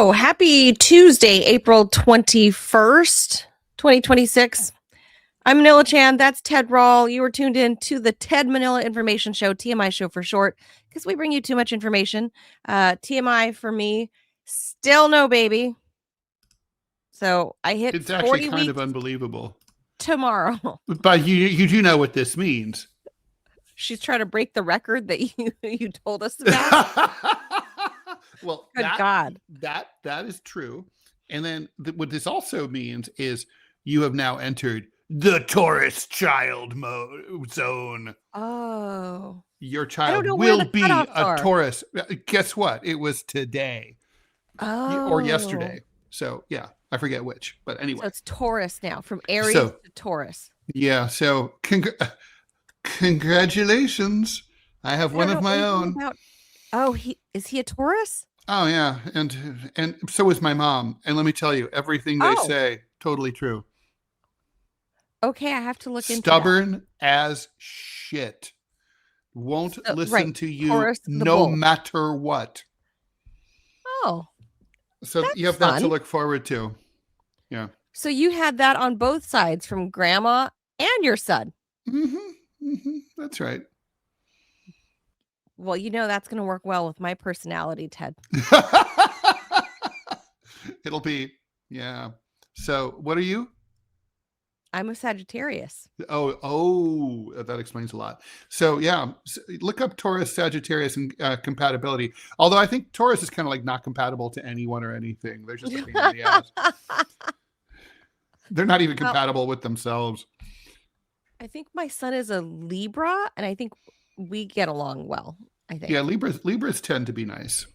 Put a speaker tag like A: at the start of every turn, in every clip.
A: So happy Tuesday, April 21st, 2026. I'm Manila Chan. That's Ted Rall. You are tuned in to the Ted Manila Information Show, TMI Show for short, because we bring you too much information. TMI for me, still no baby. So I hit
B: It's
A: 40
B: actually kind
A: weeks
B: of unbelievable.
A: tomorrow.
B: But you do know what this means.
A: She's trying to break the record that you told us about.
B: Well,
A: Good God.
B: That is true. And then what this also means is you have now entered the Taurus child zone.
A: Oh.
B: Your child will be a
A: are.
B: Taurus. Guess what? It was today. Or yesterday. So, yeah, I forget which. But anyway.
A: So it's Taurus now, from Aries to Taurus.
B: Yeah, so congratulations. I have one of my own.
A: Is he a Taurus?
B: Oh, yeah. And so is my mom. And let me tell you, everything they say, totally true.
A: Okay, I have to look into
B: Stubborn as shit. Won't listen to you
A: Taurus,
B: no matter what.
A: Oh.
B: So you have that to look forward to. Yeah.
A: So you had that on both sides, from grandma and your son.
B: That's right.
A: Well, that's going to work well with my personality, Ted.
B: It'll be, yeah. So what are you?
A: I'm a Sagittarius.
B: Oh, that explains a lot. So yeah, look up Taurus, Sagittarius, and compatibility. Although I think Taurus is kind of like not compatible to anyone or anything. They're just a pain in the ass. They're not even compatible with themselves.
A: I think my son is a Libra, and I think we get along well. I think.
B: Yeah, Libras tend to be nice,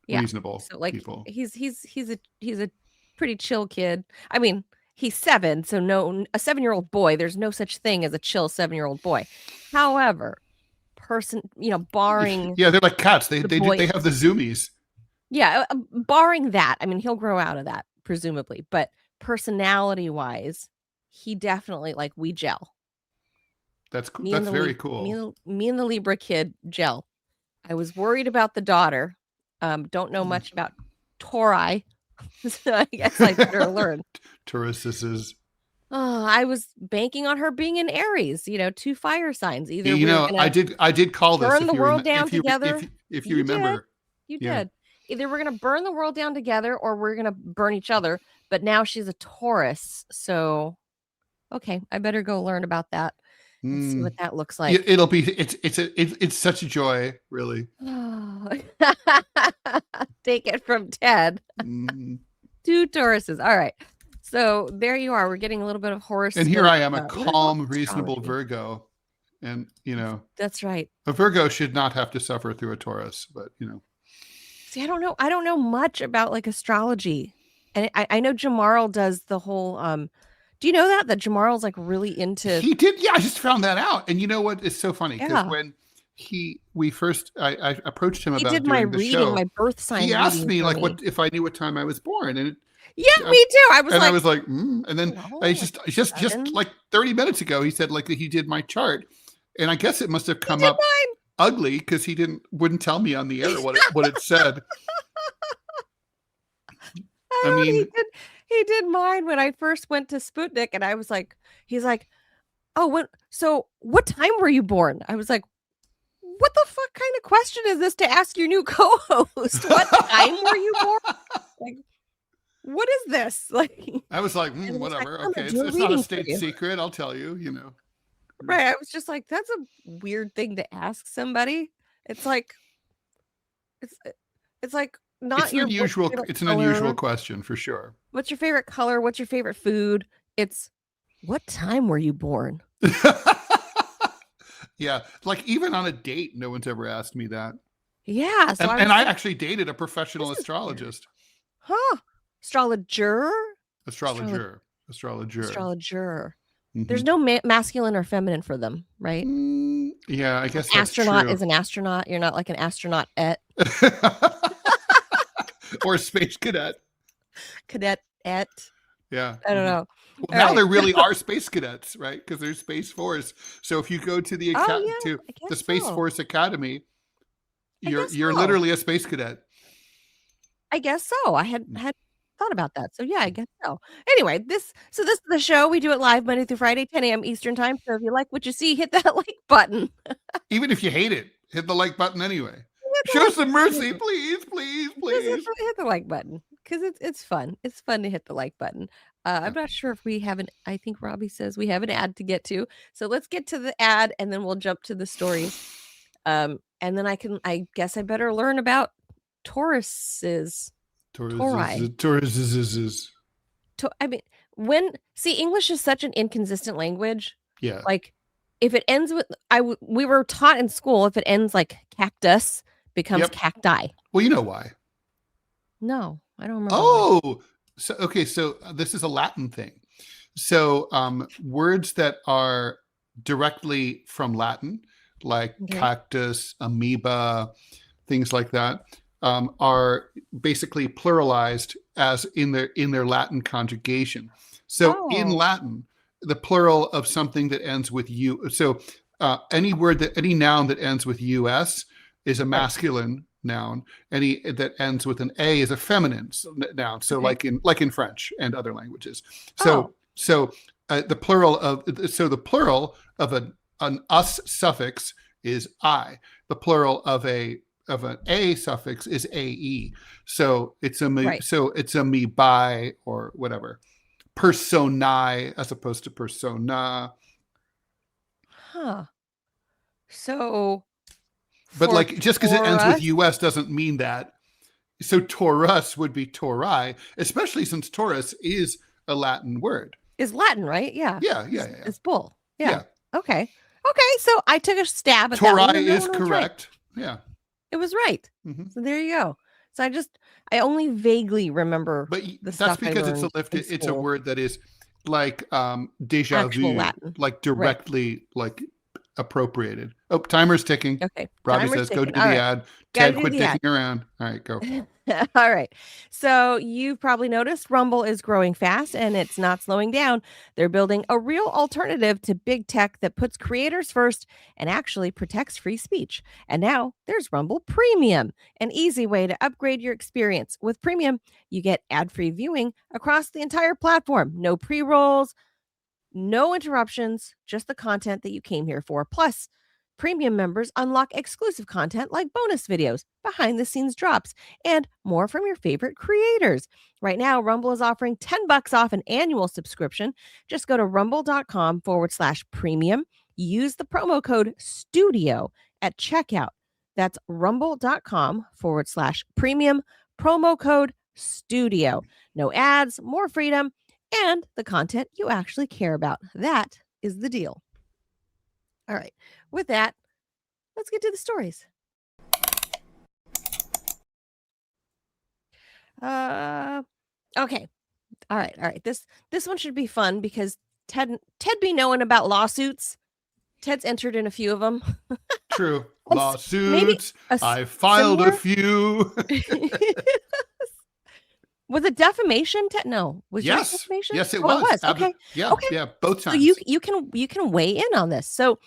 B: reasonable people.
A: He's a pretty chill kid. I mean, he's 7, so a 7-year-old boy. There's no such thing as a chill 7-year-old boy. However, barring
B: they're like cats. They have the zoomies.
A: Yeah, barring that, I mean, he'll grow out of that presumably, but personality-wise, he definitely we gel.
B: That's very cool.
A: Me and the Libra kid gel. I was worried about the daughter. Don't know much about Tauri, so I guess I better learn.
B: Tauruses.
A: Oh, I was banking on her being an Aries. 2 fire signs. Either
B: I did call this.
A: Burn the world down together.
B: If you remember,
A: you did. Either we're gonna burn the world down together, or we're gonna burn each other. But now she's a Taurus, so okay, I better go learn about that. And see what that looks like.
B: It's such a joy, really.
A: Take it from Ted. 2 Tauruses. All right. So there you are. We're getting a little bit of horoscope.
B: And here I am, a calm, reasonable Virgo. And,
A: that's right.
B: A Virgo should not have to suffer through a Taurus, but,
A: See, I don't know. I don't know much about astrology. And I know Jamarl does the whole, do you know that Jamarl's really into?
B: He did. Yeah, I just found that out. And you know what? It's so funny because when I approached him about doing the show,
A: my birth sign.
B: He asked me what if I knew what time I was born, and
A: me too. I was
B: like, and then I just 30 minutes ago, he said he did my chart, and I guess it must have come up ugly because he wouldn't tell me on the air what it said. I mean.
A: He did mine when I first went to Sputnik, and I was like, he's like, oh, what time were you born? I was like, what the fuck kind of question is this to ask your new co-host? What time were you born? What is this?
B: I was like, whatever. Okay, it's not a state secret. I'll tell you,
A: Right. I was just like, that's a weird thing to ask somebody. It's not your
B: usual. It's an unusual question for sure.
A: What's your favorite color? What's your favorite food? It's what time were you born?
B: Yeah, even on a date, no one's ever asked me that.
A: Yeah, so
B: I actually dated a professional astrologist.
A: Huh? Astrologer.
B: Mm-hmm.
A: There's no masculine or feminine for them, right?
B: Yeah, I guess
A: astronaut
B: that's true.
A: is an astronaut. You're not like an astronaut-ette.
B: Or space cadet.
A: Cadet-ette.
B: Yeah.
A: I don't know.
B: Well, now there really are space cadets, right? Because there's Space Force. So if you go to the Space Force Academy, you're literally a space cadet.
A: I guess so. I had thought about that. So yeah, I guess so. Anyway, this is the show. We do it live Monday through Friday, 10 a.m. Eastern time. So if you like what you see, hit that like button.
B: Even if you hate it, hit the like button anyway. Show some mercy, please, please, please.
A: Hit the like button because it's fun. It's fun to hit the like button. I'm not sure if we have I think Robbie says we have an ad to get to. So let's get to the ad and then we'll jump to the stories. And then I guess I better learn about Tauruses.
B: Tauruses.
A: I mean, English is such an inconsistent language.
B: Yeah.
A: Like if it ends with we were taught in school, if it ends like cactus, becomes cacti.
B: Well, you know why.
A: No, I don't remember.
B: Oh, so okay. So this is a Latin thing. So words that are directly from Latin, like cactus, amoeba, things like that, are basically pluralized as in their Latin conjugation. So in Latin, the plural of something that ends with U. So any noun that ends with US is a masculine noun. Any that ends with an A is a feminine noun. So like in French and other languages. So the plural of an us suffix is I. The plural of an A suffix is AE. So it's a me, so it's a me by or whatever. Personae as opposed to persona.
A: Huh. So
B: but like just because it ends with US doesn't mean that. So Taurus would be Taurai, especially since Taurus is a Latin word.
A: Is Latin, right? Yeah.
B: Yeah.
A: It's bull. Yeah. Okay. So I took a stab at
B: Taurai
A: that.
B: Taurai is correct. Right. Yeah.
A: It was right. Mm-hmm. So there you go. So I only vaguely remember the stuff.
B: That's because it's a word that is like deja vu, Latin. Like directly like appropriated. Oh, timer's ticking.
A: Okay.
B: Robbie says go to the ad. Ted, quit dicking around. All right, go.
A: All right. So you've probably noticed Rumble is growing fast and it's not slowing down. They're building a real alternative to big tech that puts creators first and actually protects free speech. And now there's Rumble Premium, an easy way to upgrade your experience. With Premium, you get ad-free viewing across the entire platform. No pre-rolls, no interruptions, just the content that you came here for. Plus, Premium members unlock exclusive content like bonus videos, behind-the-scenes drops, and more from your favorite creators. Right now, Rumble is offering $10 off an annual subscription. Just go to rumble.com/premium. Use the promo code STUDIO at checkout. That's rumble.com/premium, promo code STUDIO. No ads, more freedom, and the content you actually care about. That is the deal. All right. With that, let's get to the stories. Okay. All right. This one should be fun because Ted be knowing about lawsuits. Ted's entered in a few of them.
B: True. Lawsuits. I filed a few.
A: Was it defamation? No. Was it defamation?
B: Yes, it was.
A: It was. Okay.
B: Yeah. Both times.
A: So you can weigh in on this. So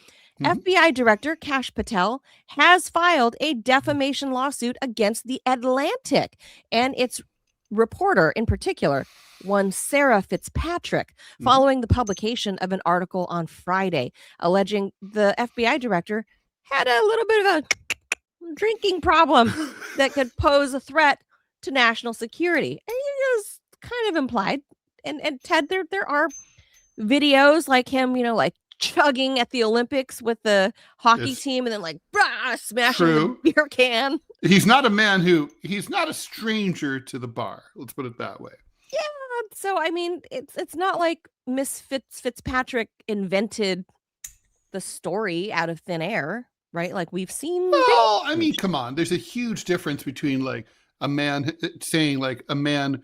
A: FBI Director Kash Patel has filed a defamation lawsuit against The Atlantic and its reporter in particular, one Sarah Fitzpatrick, following the publication of an article on Friday alleging the FBI director had a little bit of a drinking problem that could pose a threat to national security. And it was kind of implied. And Ted, there are videos like him, like chugging at the Olympics with the hockey team and then like smashing the beer can.
B: He's not a stranger to the bar. Let's put it that way.
A: Yeah. So, I mean, it's not like Miss Fitzpatrick invented the story out of thin air, right? Like we've seen.
B: Well, I mean, come on. There's a huge difference between like a man saying like a man.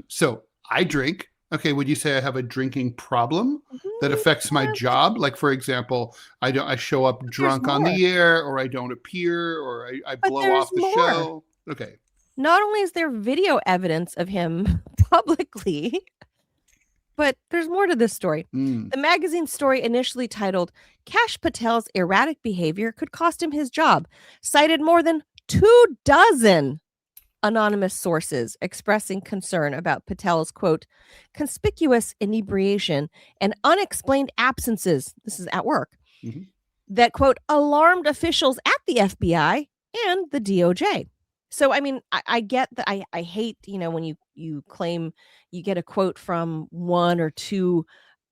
B: So I drink. Okay, would you say I have a drinking problem that affects my job? Like, for example, I show up drunk on the air, or I don't appear, or I blow off the show. Okay.
A: Not only is there video evidence of him publicly, but there's more to this story. The magazine story, initially titled "Kash Patel's Erratic Behavior Could Cost Him His Job," cited more than 24 anonymous sources expressing concern about Patel's, quote, conspicuous inebriation and unexplained absences, this is at work, that, quote, alarmed officials at the FBI and the DOJ. So, I mean, I get that. I hate, when you claim you get a quote from one or two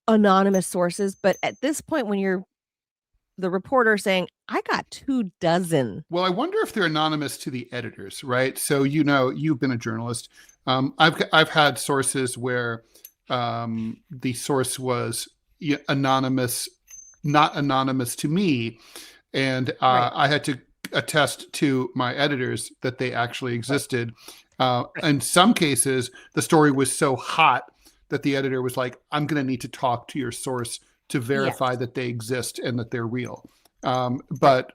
A: anonymous sources. But at this point, when you're the reporter saying, I got 24.
B: Well, I wonder if they're anonymous to the editors, right? So, you've been a journalist. I've had sources where the source was anonymous, not anonymous to me. And
A: Right.
B: I had to attest to my editors that they actually existed. In some cases, the story was so hot that the editor was like, I'm going to need to talk to your source to verify that they exist and that they're real. But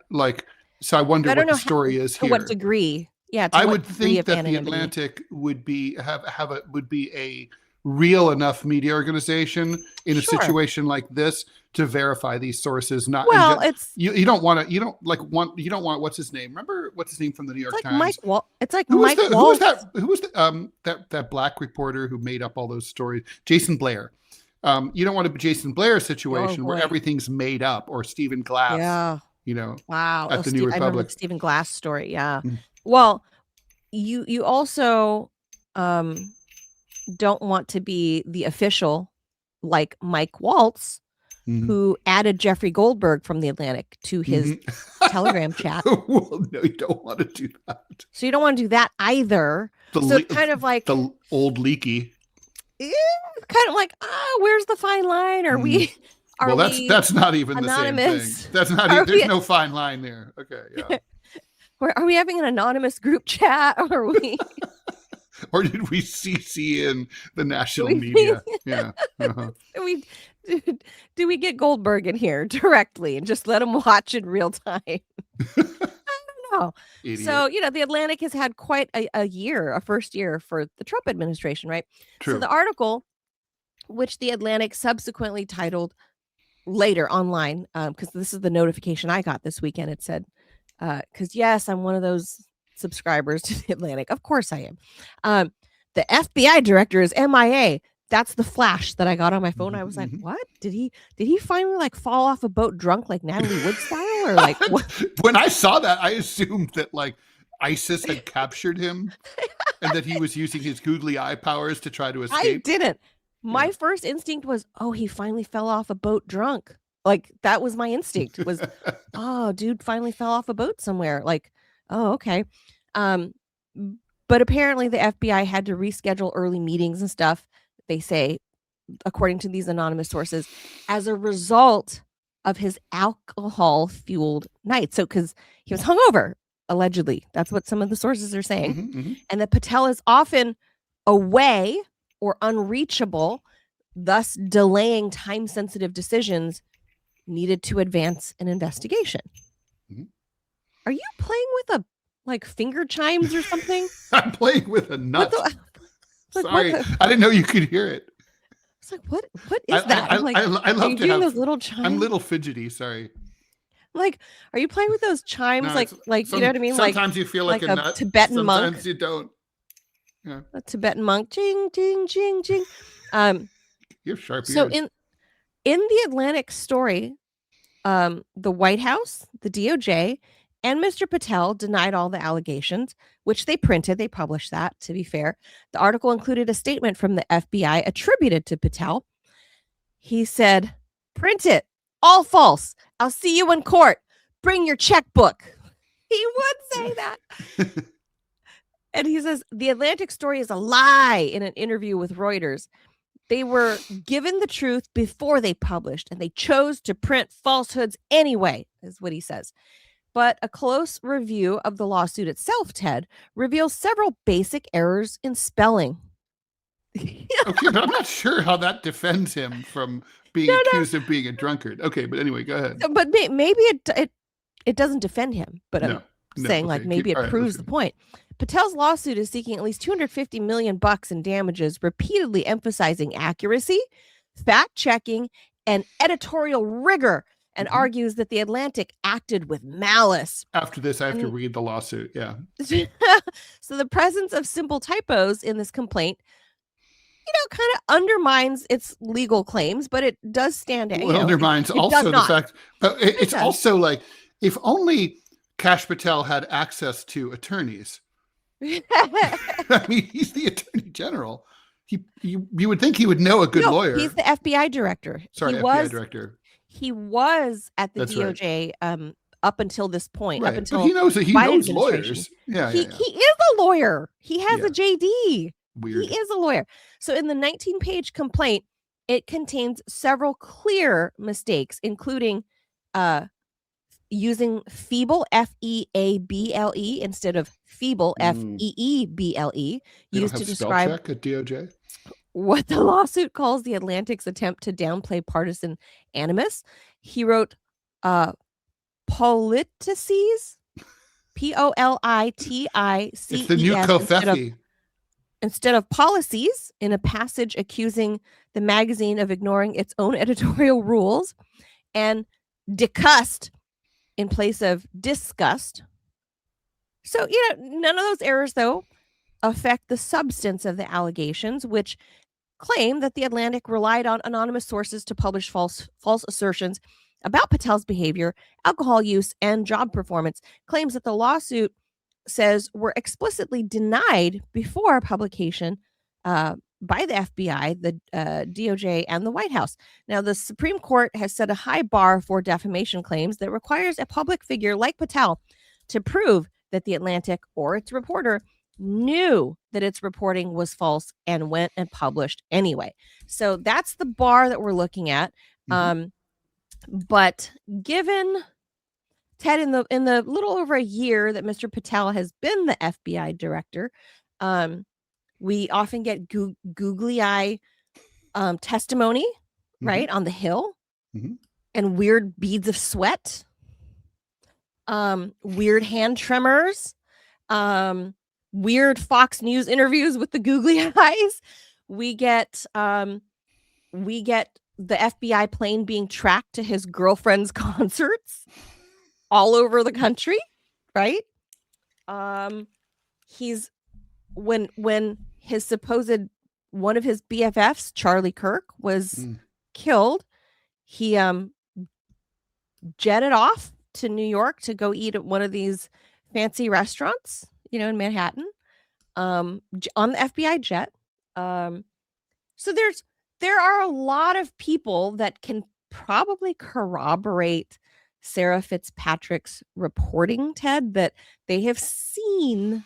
B: so I wonder what the story is here.
A: To what degree? Yeah,
B: I would think that the Atlantic would be a real enough media organization in a situation like this to verify these sources. Not
A: well,
B: you don't want what's his name? Remember what's his name from the New York Times?
A: It's like Mike Wall.
B: Who was that black reporter who made up all those stories? Jason Blair. You don't want a Jason Blair situation where everything's made up, or Stephen Glass.
A: Yeah. Wow.
B: At the New Republic.
A: I remember the Stephen Glass story. Yeah. Well, you also don't want to be the official like Mike Waltz, who added Jeffrey Goldberg from the Atlantic to his Telegram chat.
B: Well, no, you don't want to do that.
A: So you don't want to do that either. It's kind of like
B: the old leaky.
A: Kind of like, where's the fine line? Are we?
B: That's not even
A: anonymous?
B: The same thing. That's not. There's no fine line there. Okay, yeah.
A: Are we having an anonymous group chat, or are we?
B: Or did we CC in the national media? Yeah.
A: Do we get Goldberg in here directly and just let him watch in real time? I don't know. Idiot. So, the Atlantic has had quite a first year for the Trump administration, right?
B: True.
A: So the article, which the Atlantic subsequently titled later online, because this is the notification I got this weekend. It said, because yes, I'm one of those subscribers to the Atlantic. Of course I am. The FBI director is MIA. That's the flash that I got on my phone. I was like, what? Did he finally fall off a boat drunk like Natalie Wood style? Or like what?
B: When I saw that, I assumed that ISIS had captured him and that he was using his googly eye powers to try to escape.
A: I didn't. My first instinct was, he finally fell off a boat drunk. That was my instinct was, dude finally fell off a boat somewhere. Okay. But apparently the FBI had to reschedule early meetings and stuff. They say, according to these anonymous sources, as a result of his alcohol-fueled night. So, because he was hungover, allegedly. That's what some of the sources are saying. And that Patel is often away or unreachable, thus delaying time-sensitive decisions needed to advance an investigation. Are you playing with finger chimes or something?
B: I'm playing with a nut. Sorry, I didn't know you could hear it.
A: It's like, what is that?
B: I love to have
A: those little chimes.
B: I'm a little fidgety. Sorry.
A: Are you playing with those chimes?
B: No,
A: you know what I mean?
B: Sometimes you feel like a nut.
A: Tibetan monk.
B: Sometimes you don't. Yeah.
A: A Tibetan monk. Jing, jing, jing, jing.
B: You have sharp ears.
A: So in the Atlantic story, the White House, the DOJ, and Mr. Patel denied all the allegations, which they printed. They published that, to be fair. The article included a statement from the FBI attributed to Patel. He said, print it. All false. I'll see you in court. Bring your checkbook. He would say that. And he says, the Atlantic story is a lie in an interview with Reuters. They were given the truth before they published, and they chose to print falsehoods anyway, is what he says. But a close review of the lawsuit itself, Ted, reveals several basic errors in spelling.
B: Okay, but I'm not sure how that defends him from being accused of being a drunkard. Okay, but anyway, go ahead.
A: But maybe it doesn't defend him, but I'm saying maybe it proves the point. Patel's lawsuit is seeking at least $250 million in damages, repeatedly emphasizing accuracy, fact checking, and editorial rigor and argues that the Atlantic acted with malice.
B: After this, I have to read the lawsuit. Yeah.
A: So the presence of simple typos in this complaint, kind of undermines its legal claims, but it does stand out.
B: Well, it undermines also the fact, but it's also like, if only Kash Patel had access to attorneys. I mean, he's the Attorney General. You would think he would know a good lawyer.
A: He's the FBI director.
B: Sorry, FBI director.
A: He was at the DOJ up until this point.
B: Right.
A: Up until
B: but he knows lawyers. Yeah,
A: he is a lawyer. He has a JD.
B: Weird.
A: He is a lawyer. So in the 19-page complaint, it contains several clear mistakes, including using feeble, F-E-A-B-L-E, instead of feeble, F-E-E-B-L-E, used to describe
B: spell check at DOJ?
A: What the lawsuit calls the Atlantic's attempt to downplay partisan animus. He wrote politices, P-O-L-I-T-I-C-E-S.
B: It's the new Kofefi.
A: Instead of policies, in a passage accusing the magazine of ignoring its own editorial rules, and disgust in place of disgust. So, none of those errors, though, affect the substance of the allegations, which claim that the Atlantic relied on anonymous sources to publish false assertions about Patel's behavior, alcohol use, and job performance. Claims that the lawsuit says were explicitly denied before publication by the FBI, the DOJ, and the White House. Now, the Supreme Court has set a high bar for defamation claims that requires a public figure like Patel to prove that the Atlantic or its reporter knew that its reporting was false and went and published anyway. So that's the bar that we're looking at. But given Ted, in the little over a year that Mr. Patel has been the FBI director, we often get googly eye testimony, right, on the Hill, and weird beads of sweat, weird hand tremors, weird Fox News interviews with the googly eyes. We get the FBI plane being tracked to his girlfriend's concerts all over the country, right? He's when his supposed one of his BFFs, Charlie Kirk, was killed, he jetted off to New York to go eat at one of these fancy restaurants, in Manhattan, on the FBI jet. So there are a lot of people that can probably corroborate Sarah Fitzpatrick's reporting, Ted, that they have seen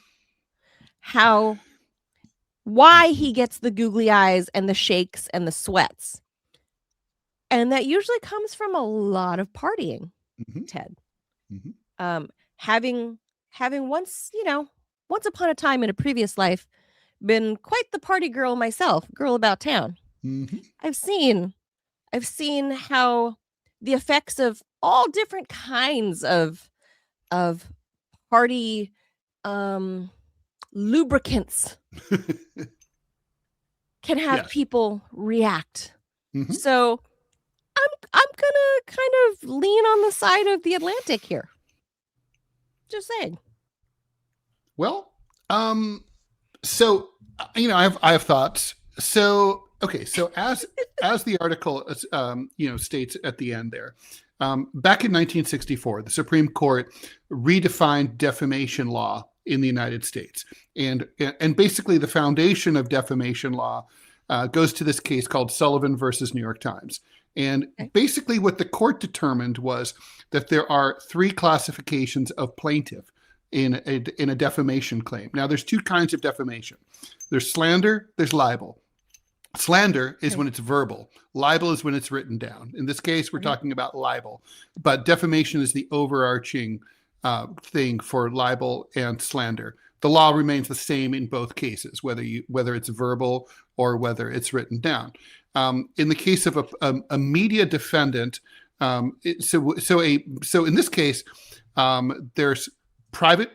A: why he gets the googly eyes and the shakes and the sweats. And that usually comes from a lot of partying, Ted. Having once upon a time in a previous life been quite the party girl myself, girl about town. I've seen how the effects of all different kinds of party lubricants can have people react. So I'm gonna kind of lean on the side of the Atlantic here. Just saying.
B: Well, so I have thoughts. So okay, so as the article states at the end there, back in 1964, the Supreme Court redefined defamation law in the United States, and basically the foundation of defamation law goes to this case called Sullivan versus New York Times. And basically what the court determined was that there are three classifications of plaintiff in a defamation claim. Now, there's two kinds of defamation. There's slander, there's libel. Slander is when it's verbal. Libel is when it's written down. In this case, we're talking about libel. But defamation is the overarching thing for libel and slander. The law remains the same in both cases, whether it's verbal or whether it's written down. In the case of a media defendant, so in this case, there's private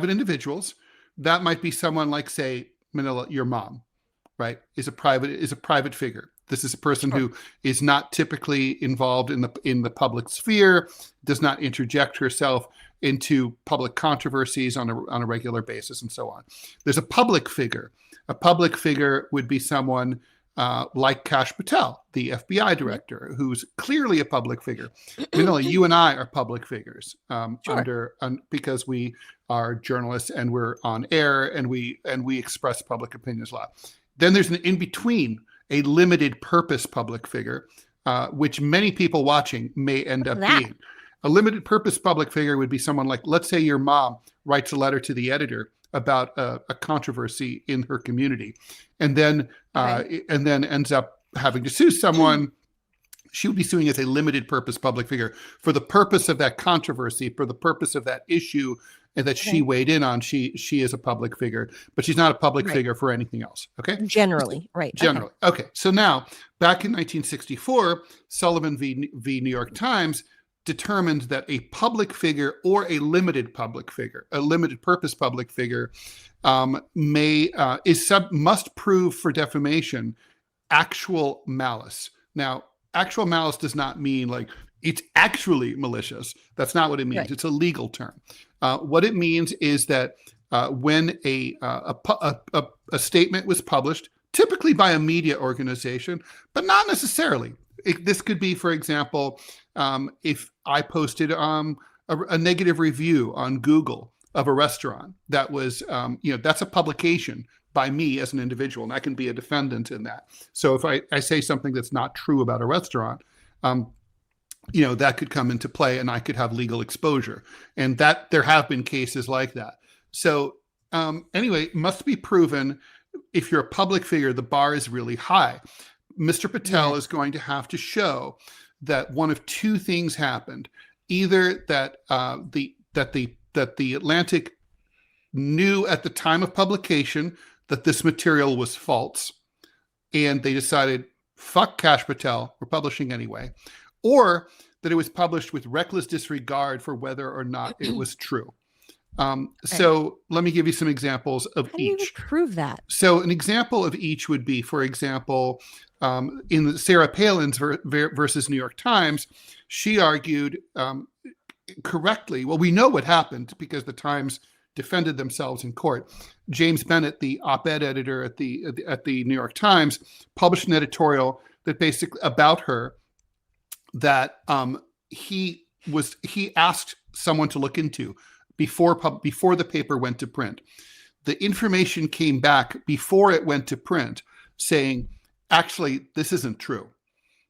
B: individuals. That might be someone like, say, Manila, your mom, right, is a private figure. This is a person
A: Sure.
B: who is not typically involved in the public sphere, does not interject herself into public controversies on a regular basis, and so on. There's a public figure. A public figure would be someone like Kash Patel, the FBI director, who's clearly a public figure. Manila, you and I are public figures
A: Sure.
B: because we are journalists and we're on air and we express public opinions a lot. Then there's an in between, a limited purpose public figure, which many people watching may end up being. A limited purpose public figure would be someone like, let's say your mom writes a letter to the editor about a controversy in her community, and then ends up having to sue someone. She would be suing as a limited purpose public figure for the purpose of that controversy, for the purpose of that issue, and that she weighed in on. She is a public figure, but she's not a public figure for anything else. Okay.
A: Generally, right.
B: Generally. Okay. So now, back in 1964, Sullivan v. New York Times determined that a public figure or a limited public figure, a limited purpose public figure, must prove for defamation actual malice. Now, actual malice does not mean like it's actually malicious. That's not what it means. Right. It's a legal term. What it means is that when a statement was published, typically by a media organization, but not necessarily. This could be, for example, if I posted a negative review on Google of a restaurant that was, that's a publication by me as an individual, and I can be a defendant in that. So if I say something that's not true about a restaurant, that could come into play, and I could have legal exposure. And that there have been cases like that. So anyway, must be proven. If you're a public figure, the bar is really high. Mr. Patel is going to have to show that one of two things happened: either that the Atlantic knew at the time of publication that this material was false, and they decided, "Fuck Kash Patel, we're publishing anyway," or that it was published with reckless disregard for whether or not it was true. So let me give you some examples of
A: How do you prove that?
B: So an example of each would be, for example, in Sarah Palin's versus New York Times, she argued correctly. Well, we know what happened because the Times defended themselves in court. James Bennett, the op-ed editor at the New York Times, published an editorial that basically about her that he asked someone to look into before the paper went to print. The information came back before it went to print saying, actually, this isn't true.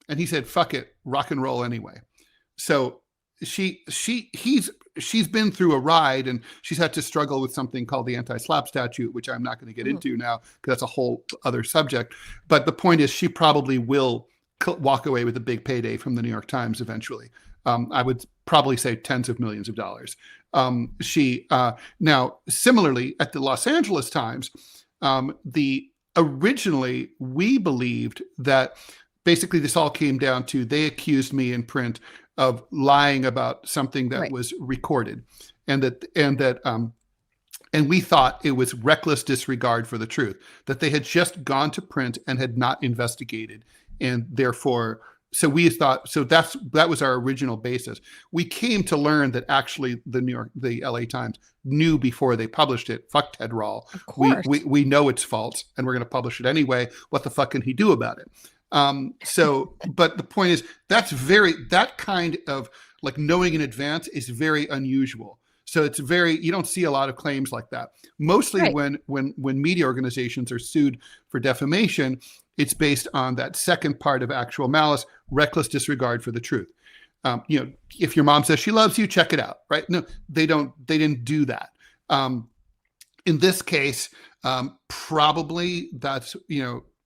B: And he said, fuck it, rock and roll anyway. So she's been through a ride, and she's had to struggle with something called the anti-SLAPP statute, which I'm not going to get into now because that's a whole other subject. But the point is, she probably will walk away with a big payday from the New York Times eventually. I would probably say tens of millions of dollars. Now, similarly, at the Los Angeles Times, originally we believed that basically this all came down to they accused me in print of lying about something that was recorded, and we thought it was reckless disregard for the truth, that they had just gone to print and had not investigated, and therefore. So we thought, that was our original basis. We came to learn that actually the LA Times knew before they published it. Fuck Ted Rall.
A: Of course.
B: We know it's false, and we're going to publish it anyway. What the fuck can he do about it? But the point is, that kind of like knowing in advance is very unusual. So you don't see a lot of claims like that. Mostly when media organizations are sued for defamation, it's based on that second part of actual malice, reckless disregard for the truth. If your mom says she loves you, check it out, right? No, they didn't do that. In this case, probably that's,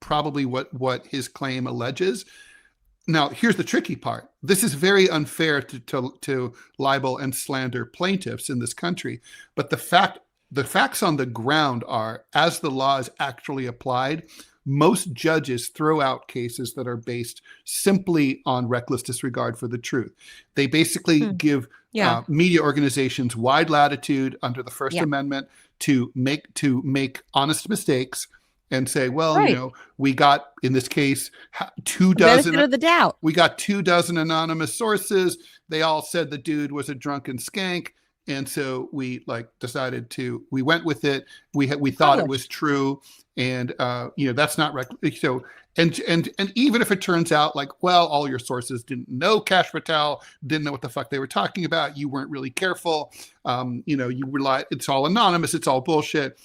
B: probably what his claim alleges. Now, here's the tricky part. This is very unfair to libel and slander plaintiffs in this country. But the facts on the ground are, as the law is actually applied, most judges throw out cases that are based simply on reckless disregard for the truth. They basically give media organizations wide latitude under the First Amendment to make honest mistakes and say, well,
A: Right.
B: we got, in this case,
A: The benefit of the doubt.
B: we got 24 anonymous sources. They all said the dude was a drunken skank. And so we decided we went with it. We thought it was true. And, that's not so. And even if it turns out all your sources didn't know Kash Patel, didn't know what the fuck they were talking about. You weren't really careful. You rely, it's all anonymous. It's all bullshit.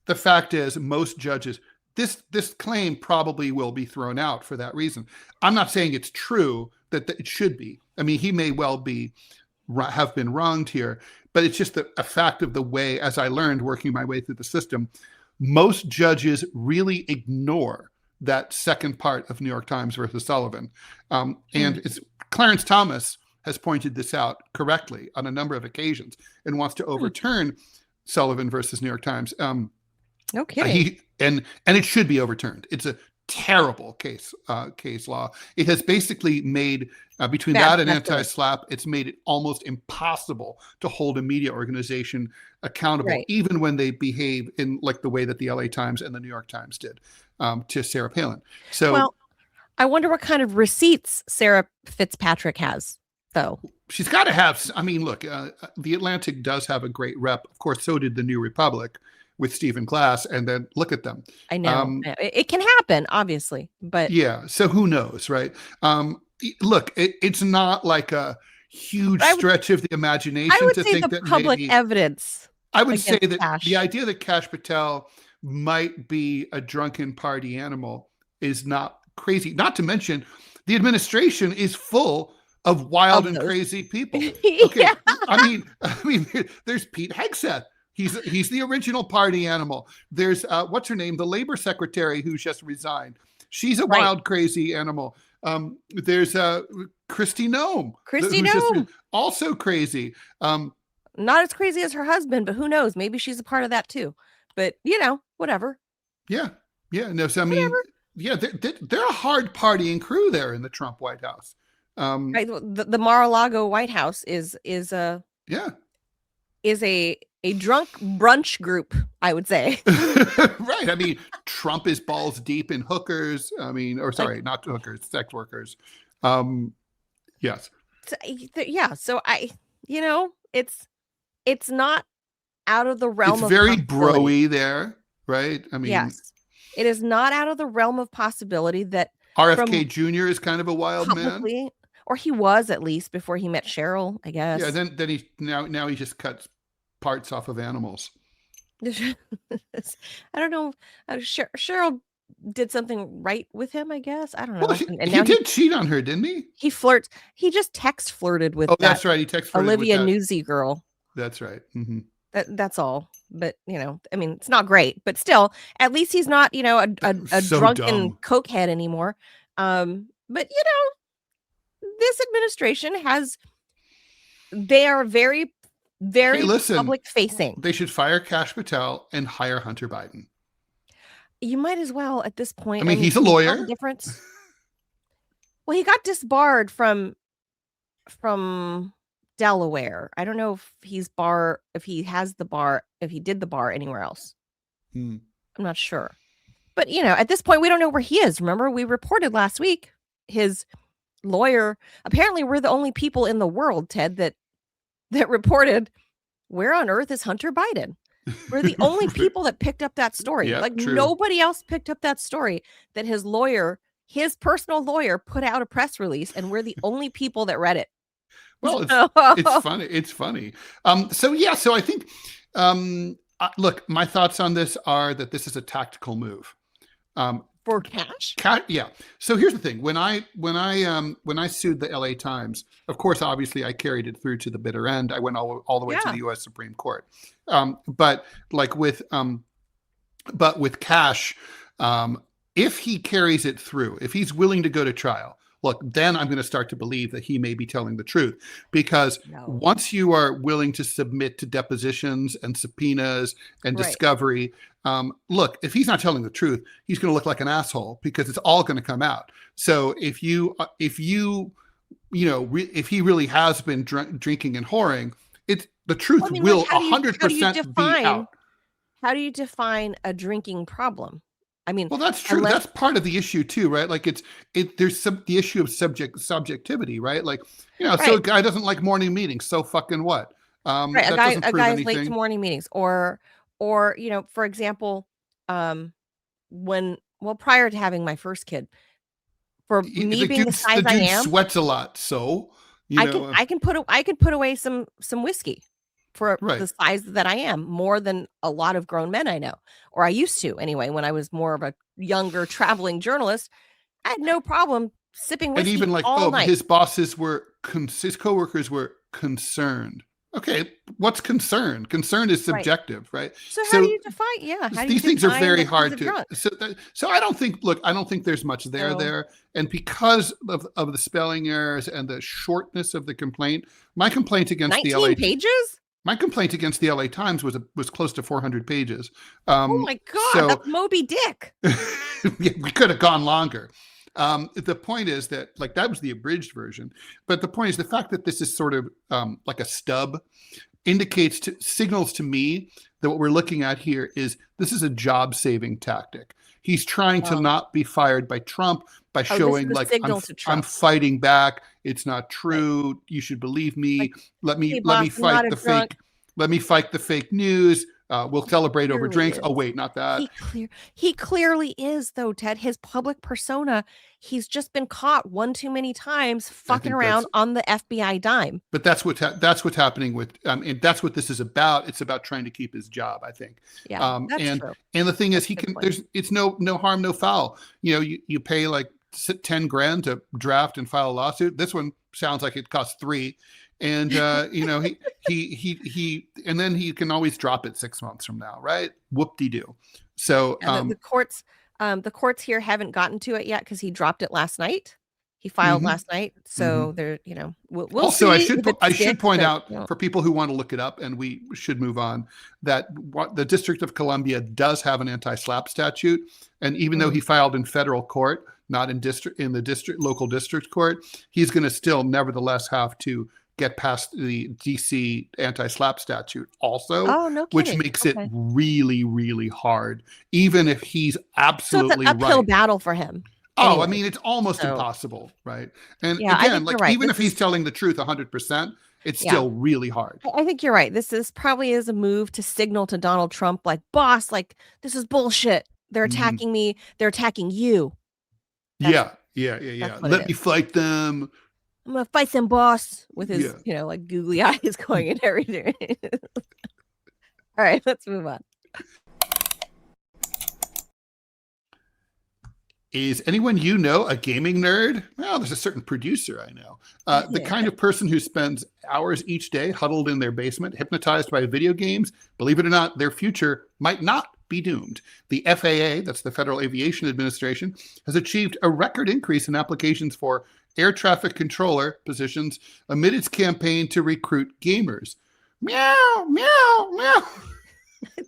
B: The fact is, most judges, this claim probably will be thrown out for that reason. I'm not saying it's true that it should be. I mean, he may well have been wronged here, but it's just a fact of the way, as I learned working my way through the system, most judges really ignore that second part of New York Times versus Sullivan. And Clarence Thomas has pointed this out correctly on a number of occasions and wants to overturn Sullivan versus New York Times.
A: No kidding.
B: And it should be overturned. It's a terrible case law. It has basically made, between that and anti-SLAPP, it's made it almost impossible to hold a media organization accountable, even when they behave in the way that the LA Times and the New York Times did to Sarah Palin. So,
A: well, I wonder what kind of receipts Sarah Fitzpatrick has, though.
B: She's got to have. I mean, look, the Atlantic does have a great rep. Of course, so did the New Republic with Stephen Glass, and then look at them.
A: I know it can happen, obviously, but
B: yeah. So who knows, right? Look, it's not like a huge stretch of the imagination to think that
A: public evidence.
B: I would say that the idea that Kash Patel might be a drunken party animal is not crazy. Not to mention, the administration is full of wild and crazy people. Okay,
A: Yeah.
B: I mean, there's Pete Hegseth. He's the original party animal. There's what's her name, the labor secretary who's just resigned. She's a wild, crazy animal. There's Kristi Noem.
A: Kristi Noem,
B: also crazy.
A: Not as crazy as her husband, but who knows? Maybe she's a part of that too. But whatever.
B: Yeah. No. So I mean, they're a hard partying crew there in the Trump White House.
A: Right. The Mar-a-Lago White House is a drunk brunch group, I would say.
B: Right. I mean, Trump is balls deep in hookers. I mean, or sorry, not hookers, sex workers. Yes.
A: Yeah. So it's not out of the realm of
B: very broy there, right? I mean,
A: yes, it is not out of the realm of possibility that
B: RFK Jr. is kind of a wild man.
A: Or he was, at least before he met Cheryl, I guess.
B: Yeah, then he now he just cuts parts off of animals.
A: I don't know. Cheryl did something right with him, I guess. I don't know.
B: Well, he did cheat on her, didn't he?
A: He flirts. He just text flirted with.
B: Oh, that's right. He text flirted
A: Olivia
B: with
A: Newsy girl.
B: That's right. Mm-hmm.
A: That's all. But I mean, it's not great. But still, at least he's not a so drunken cokehead anymore. But this administration they are very, very public facing.
B: They should fire Kash Patel and hire Hunter Biden.
A: You might as well at this point.
B: I mean, he's a lawyer.
A: Difference. Well, he got disbarred from Delaware. I don't know if he did the bar anywhere else. I'm not sure. But at this point, we don't know where he is. Remember, we reported last week his lawyer. Apparently, we're the only people in the world, Ted, that reported, where on earth is Hunter Biden? We're the only people that picked up that story.
B: Yeah, true.
A: Nobody else picked up that story, that his personal lawyer put out a press release, and we're the only people that read it.
B: Well, it's funny. It's funny. So I think, look, my thoughts on this are that this is a tactical move.
A: For Kash?
B: Yeah. So here's the thing. When I sued the LA Times, of course, obviously I carried it through to the bitter end. I went all the way to the U.S. Supreme Court. But with Kash, if he carries it through, if he's willing to go to trial, look, then I'm going to start to believe that he may be telling the truth, because once you are willing to submit to depositions and subpoenas and discovery, look, if he's not telling the truth, he's going to look like an asshole, because it's all going to come out. So if he really has been drinking and whoring, the truth will 100% be out.
A: How do you define a drinking problem? I mean,
B: well, that's true. That's part of the issue too, right? Like there's the issue of subjectivity, right? Like, so a guy doesn't like morning meetings. So fucking what?
A: Right.
B: That
A: A
B: prove
A: guy is late to
B: anything.
A: morning meetings, or for example, prior to having my first kid, for me being the size I am,
B: sweats a lot. So,
A: I can put away some whiskey for
B: right.
A: the size that I am, more than a lot of grown men I know, or I used to anyway, when I was more of a younger traveling journalist. I had no problem sipping whiskey
B: and even like,
A: all night.
B: his bosses were, his coworkers were concerned. Okay, what's concern? Concern is subjective, right?
A: So how do you define? Yeah, how do
B: these
A: you
B: things are very
A: define
B: hard to. So I don't think. Look, I don't think there's much there. And because of the spelling errors and the shortness of the complaint, my complaint against the
A: 19 pages.
B: My complaint against the LA Times was close to 400 pages.
A: Oh my God, that's Moby Dick.
B: We could have gone longer. The point is that, like, that was the abridged version, but the point is the fact that this is sort of like a stub signals to me that what we're looking at here is this is a job-saving tactic. He's trying to not be fired by Trump by showing, like, I'm fighting back. It's not true. Right. You should believe me. Like, let me fight the fake. Let me fight the fake news. We'll celebrate over drinks. Oh, wait, not that.
A: He clearly is, though, Ted. His public persona, he's just been caught one too many times fucking around on the FBI dime.
B: But that's what's happening with, and that's what this is about. It's about trying to keep his job, I think.
A: Yeah, that's true.
B: And the thing is, it's no harm, no foul. You pay like $10,000 to draft and file a lawsuit. This one sounds like it costs $3,000. And he and then he can always drop it 6 months from now, right? Whoop-de-doo. So
A: the courts here haven't gotten to it yet because he dropped it last night. He filed last night, so they're we'll
B: also
A: see.
B: I should point out for people who want to look it up, and we should move on, that the District of Columbia does have an anti-SLAPP statute, and even though he filed in federal court, not in the local district court, he's going to still nevertheless have to get past the DC anti-SLAPP statute also, which makes it really, really hard, even if he's absolutely
A: so it's an uphill battle for him.
B: Anyway, I mean, it's almost impossible, right? And again, like, even if he's telling the truth 100%, it's still really hard.
A: I think you're right. This probably is a move to signal to Donald Trump, like, boss, like, this is bullshit. They're attacking me. They're attacking you.
B: Yeah. Let me fight them.
A: I'm gonna fight them, boss, with his, like, googly eyes going and everything. All right, let's move on.
B: Is anyone a gaming nerd? Well, there's a certain producer I know. The kind of person who spends hours each day huddled in their basement, hypnotized by video games. Believe it or not, their future might not be doomed. The FAA, that's the Federal Aviation Administration, has achieved a record increase in applications for air traffic controller positions amid its campaign to recruit gamers. Meow, meow, meow.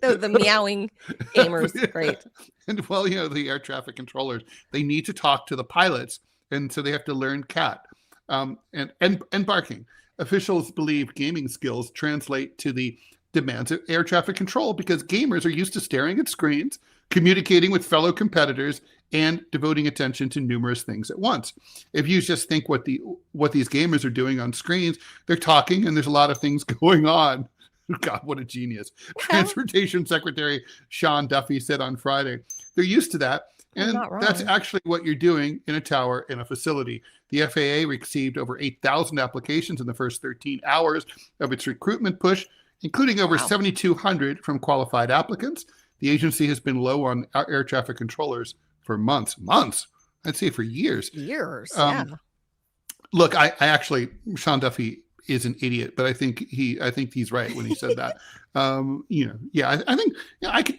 A: the meowing gamers, great.
B: And well, the air traffic controllers, they need to talk to the pilots, and so they have to learn cat and barking. Officials believe gaming skills translate to the demands of air traffic control because gamers are used to staring at screens, communicating with fellow competitors, and devoting attention to numerous things at once. If you just think what these gamers are doing on screens, they're talking and there's a lot of things going on. God, what a genius. Transportation Secretary Sean Duffy said on Friday, they're used to that. And that's actually what you're doing in a tower in a facility. The FAA received over 8,000 applications in the first 13 hours of its recruitment push, including over 7,200 from qualified applicants. The agency has been low on air traffic controllers for months. I'd say for years. Look, I actually, Sean Duffy is an idiot, but I think he's right when he said that. I think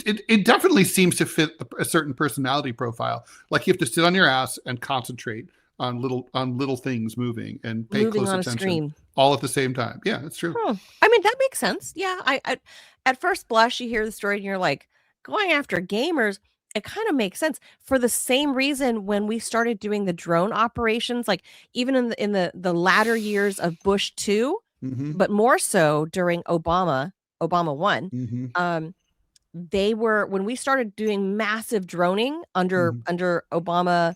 B: it definitely seems to fit a certain personality profile. Like, you have to sit on your ass and concentrate on little things moving and pay close attention all at the same time. Yeah, that's true.
A: I mean, that makes sense. Yeah, I at first blush, you hear the story and you're like, going after gamers. It kind of makes sense for the same reason when we started doing the drone operations, like even in the latter years of Bush 2, but more so during Obama 1. they were, when we started doing massive droning under Obama,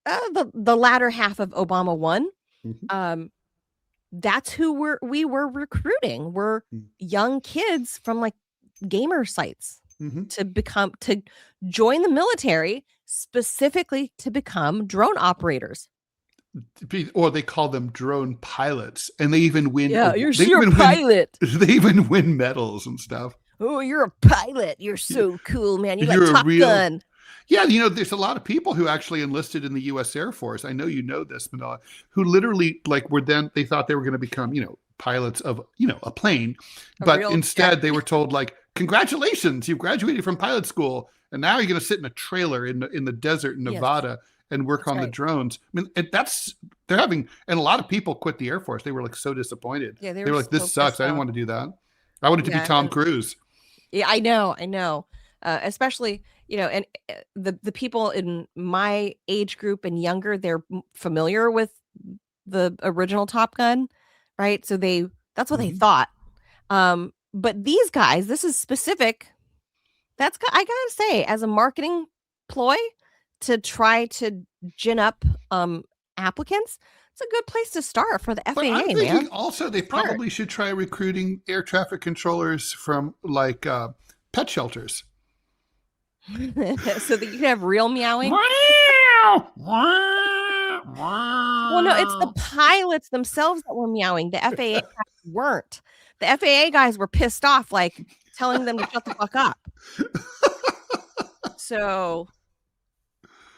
A: the latter half of Obama 1, that's who we were recruiting. We're young kids from like gamer sites to join the military, specifically to become drone operators.
B: Or they call them drone pilots, and they even win.
A: Yeah, you're a pilot.
B: They even win medals and stuff.
A: Oh, you're a pilot. You're so cool, man. You're like Top Gun.
B: Yeah, there's a lot of people who actually enlisted in the U.S. Air Force. I know you know this, Manila, who literally they thought they were going to become, pilots of, a plane, but instead they were told like, congratulations, you've graduated from pilot school, and now you're going to sit in a trailer in the desert in Nevada and work on the drones. I mean, and a lot of people quit the Air Force. They were like so disappointed. Yeah, they were like, this sucks. I didn't want to do that. I wanted to be Tom Cruise. Yeah, I know. Especially, and the people in my age group and younger, they're familiar with the original Top Gun, right? So that's what they thought. But these guys, this is specific. I gotta say, as a marketing ploy to try to gin up applicants, it's a good place to start for the FAA. But I'm thinking also they probably should try recruiting air traffic controllers from like pet shelters.
A: So that you can have real meowing. Well, no, it's the pilots themselves that were meowing. The FAA guys weren't. The FAA guys were pissed off, like telling them to shut the fuck up. So,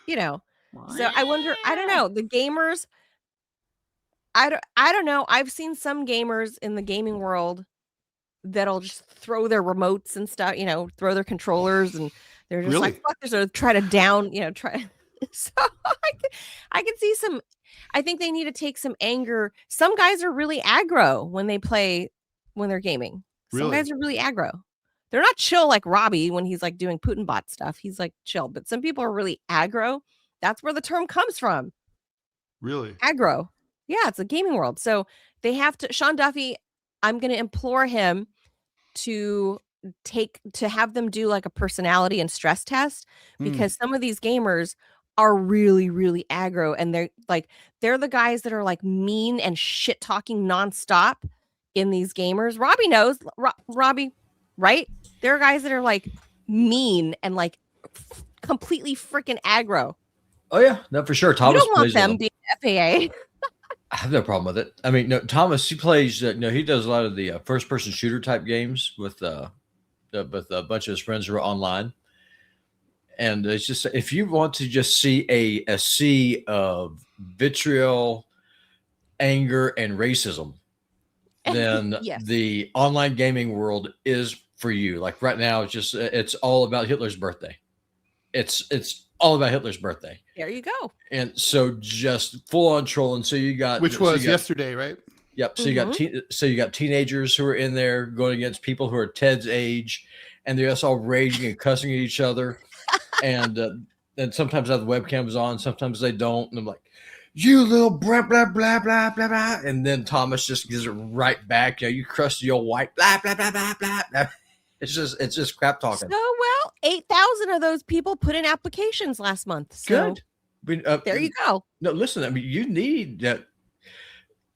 A: so I wonder, I don't know, the gamers, I don't know. I've seen some gamers in the gaming world that'll just throw their remotes and stuff, throw their controllers, and they're just like, fuck this, or try to down, try. So I can see some, I think they need to take some anger. Some guys are really aggro when they're gaming. Some guys are really aggro. They're not chill like Robbie when he's like doing Putin bot stuff. He's like chill, but some people are really aggro. That's where the term comes from.
B: Really?
A: Aggro. Yeah, it's a gaming world. So they have to, Sean Duffy, I'm going to implore him to have them do like a personality and stress test, because some of these gamers are really, really aggro, and they're the guys that are like mean and shit talking nonstop in these gamers. Robbie knows, Robbie, right? There are guys that are like mean and like completely freaking aggro.
C: Oh yeah, no, for sure. Thomas,
A: you don't want them being FAA.
C: I have no problem with it. I mean, no, Thomas, he plays. He does a lot of the first-person shooter type games with a bunch of his friends who are online. And it's just, if you want to just see a sea of vitriol, anger, and racism, then the online gaming world is for you. Like right now, it's all about Hitler's birthday. It's all about Hitler's birthday.
A: There you go.
C: And so just full on trolling. So you got,
B: which was yesterday, right?
C: Yep. So you got teenagers who are in there going against people who are Ted's age, and they're just all raging and cussing at each other. And sometimes I have the webcams on, sometimes they don't. And I'm like, you little blah, blah, blah, blah, blah, blah. And then Thomas just gives it right back. You crusty old white, blah, blah, blah, blah, blah, blah. It's just crap talking.
A: So, 8,000 of those people put in applications last month. So
C: good.
A: There you go.
C: No, listen, I mean, you need that.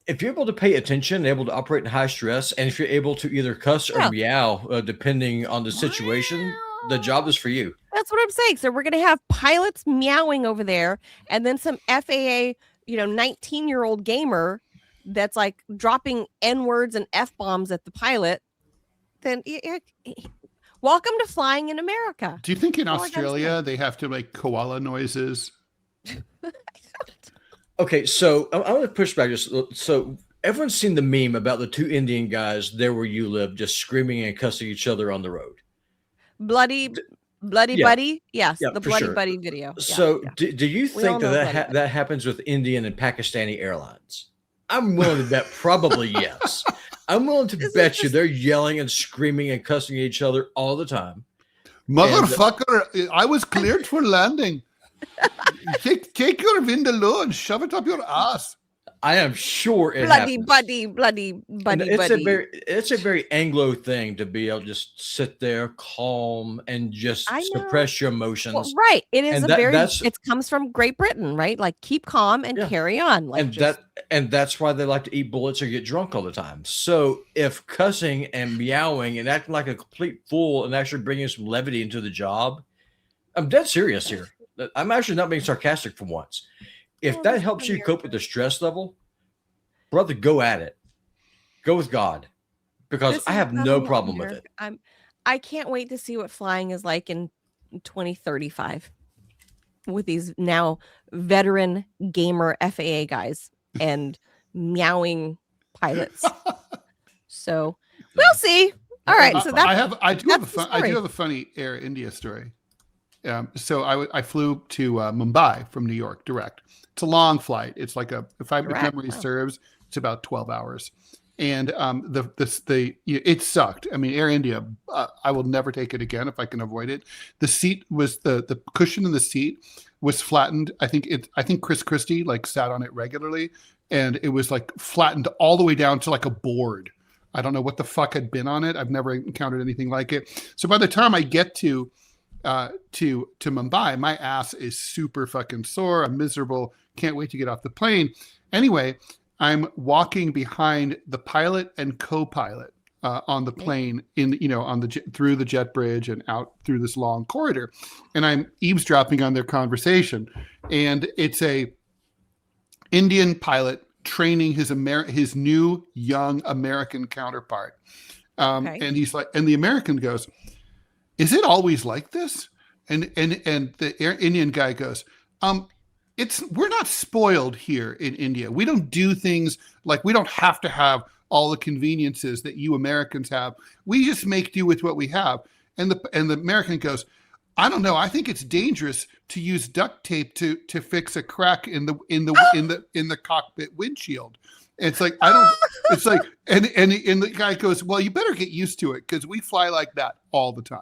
C: If you're able to pay attention, able to operate in high stress, and if you're able to either cuss or meow, depending on the situation, the job is for you.
A: That's what I'm saying. So we're going to have pilots meowing over there, and then some FAA, 19-year-old gamer that's like dropping N-words and F-bombs at the pilot. Then welcome to flying in America.
B: Do you think in Australia they have to make koala noises?
C: Okay, so I want to push back just so everyone's seen the meme about the two Indian guys there where you live just screaming and cussing each other on the road.
A: Bloody buddy. Yes, the bloody buddy video.
C: So do you think that happens with Indian and Pakistani airlines? I'm willing to bet probably yes. I'm willing to bet you they're yelling and screaming and cussing at each other all the time.
B: Motherfucker, I was cleared for landing. Take your Vindaloo and shove it up your ass.
C: I am sure it
A: bloody,
C: happens.
A: bloody,
C: And it's a very Anglo thing to be able to just sit there calm and just suppress your emotions.
A: Well, right. It is
C: And
A: it comes from Great Britain, right? Like keep calm and carry on. Like
C: and that's why they like to eat bullets or get drunk all the time. So if cussing and meowing and acting like a complete fool and actually bringing some levity into the job, I'm dead serious here. I'm actually not being sarcastic for once. If that helps you cope with the stress level, brother, go at it. Go with God, because I have no problem with it.
A: I can't wait to see what flying is like in 2035 with these now veteran gamer FAA guys and meowing pilots. So we'll see. All right. So
B: I do have a funny Air India story. So I flew to Mumbai from New York direct. It's a long flight. It's like if memory serves, it's about 12 hours. And it sucked. I mean, Air India, I will never take it again if I can avoid it. The seat was the cushion in the seat was flattened. I think Chris Christie like sat on it regularly, and it was like flattened all the way down to like a board. I don't know what the fuck had been on it. I've never encountered anything like it. So by the time I get to Mumbai, my ass is super fucking sore. I'm miserable. Can't wait to get off the plane. Anyway, I'm walking behind the pilot and co-pilot on the plane through the jet bridge and out through this long corridor, and I'm eavesdropping on their conversation. And it's a Indian pilot training his new young American counterpart, and he's like, and the American goes, "Is it always like this?" And the Indian guy goes, we're not spoiled here in India. We don't do things like, we don't have to have all the conveniences that you Americans have. We just make do with what we have. And the American goes, "I don't know. I think it's dangerous to use duct tape to fix a crack in the cockpit windshield." And it's like, it's like, and the guy goes, "Well, you better get used to it, because we fly like that all the time."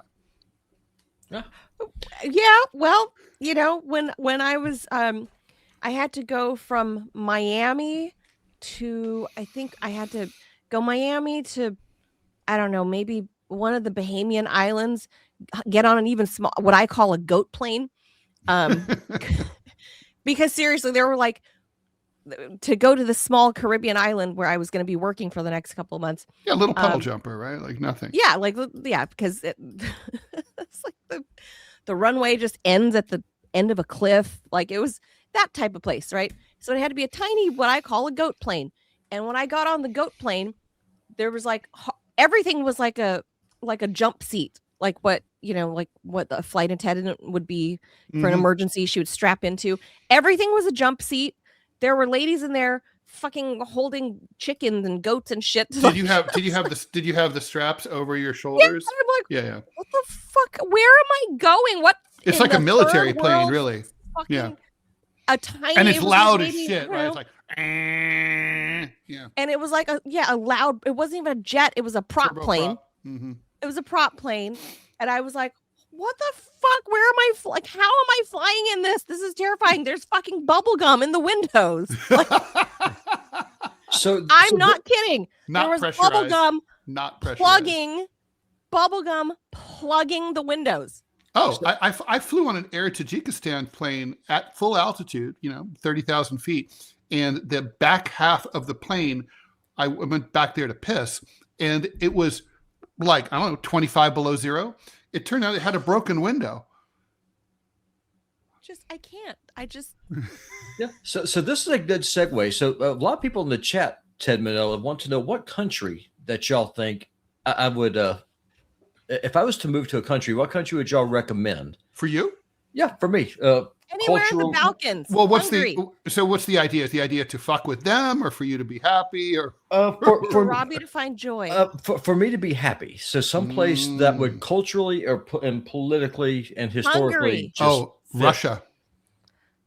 A: Yeah. Well, when I was, I had to go from Miami to, I think I had to go Miami to, I don't know, maybe one of the Bahamian islands, get on an even small, what I call a goat plane. Because seriously, there were like, to go to the small Caribbean island where I was going to be working for the next couple of months.
B: Yeah, a little puddle jumper, right? Like nothing.
A: Yeah, because it's like the runway just ends at the end of a cliff. Like it was that type of place, right? So it had to be a tiny, what I call a goat plane. And when I got on the goat plane, there was like everything was like a jump seat, like what a flight attendant would be for an emergency. She would strap into. Everything was a jump seat. There were ladies in there fucking holding chickens and goats and shit.
B: Did you have the straps over your shoulders?
A: Yeah, I'm like,
B: yeah.
A: What the fuck? Where am I going? What?
B: It's like a military plane, really.
A: Yeah. A tiny,
B: and it's loud as shit, right? It's like,
A: yeah. And it was like a loud. It wasn't even a jet. It was a prop plane.
B: Mm-hmm.
A: It was a prop plane, and I was like, "What the fuck? Where am I? How am I flying in this? This is terrifying. There's fucking bubble gum in the windows." Like, I'm not kidding.
B: Not
A: there was bubble gum,
B: not pressurized.
A: Bubble gum plugging the windows.
B: Oh, I flew on an Air Tajikistan plane at full altitude, 30,000 feet, and the back half of the plane, I went back there to piss, and it was like, I don't know, 25 below zero. It turned out it had a broken window.
C: Yeah. So this is a good segue. So a lot of people in the chat, Ted Manila, want to know what country that y'all think I would, if I was to move to a country, what country would y'all recommend?
B: For you?
C: Yeah, for me.
A: Anywhere in the Balkans.
B: Well, what's the idea? Is the idea to fuck with them, or for you to be happy, or
A: for Robbie to find joy?
C: For me to be happy. So someplace that would culturally and politically and historically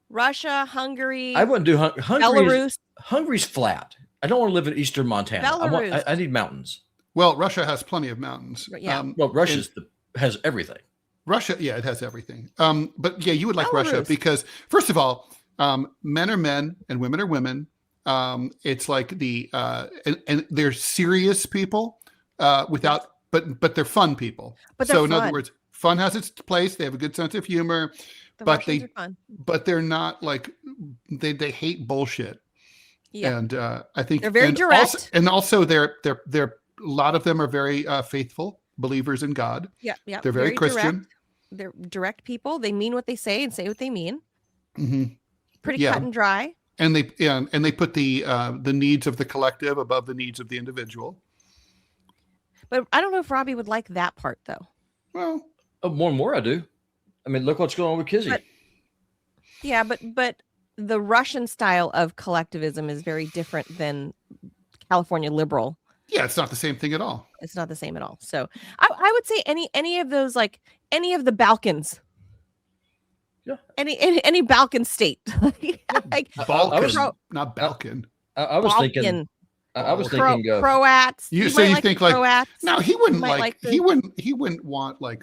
A: Russia, Hungary.
C: I wouldn't do Hungary.
A: Belarus.
C: Hungary's flat. I don't want to live in eastern Montana.
A: Belarus.
C: I need mountains.
B: Well, Russia has plenty of mountains.
A: Yeah.
C: Russia has everything.
B: Russia, yeah, it has everything. But yeah, you would like Russia because, first of all, men are men and women are women, It's like and they're serious people but they're fun people.
A: But they're
B: so in
A: fun.
B: other words, fun has its place. They have a good sense of humor,
A: The
B: but
A: Russians are fun.
B: but they're not like they hate bullshit.
A: Yeah.
B: And I think
A: they're very direct.
B: Also they're a lot of them are very faithful believers in God.
A: Yeah. Yeah.
B: They're very Christian.
A: Direct. They're direct people. They mean what they say and say what they mean.
B: Mm-hmm.
A: Pretty cut and dry.
B: And they put the needs of the collective above the needs of the individual.
A: But I don't know if Robbie would like that part, though.
B: Well,
C: more and more I do. I mean, look what's going on with Kizzy.
A: But the Russian style of collectivism is very different than California liberal.
B: Yeah, it's not the same thing at all.
A: It's not the same at all. So I would say any of those, like any of the Balkans.
C: Yeah.
A: Any Balkan state. Like,
B: Balkan, not Balkan.
C: I was thinking. I was thinking
A: Croats.
B: You think Croats. No, he wouldn't like. He wouldn't want like.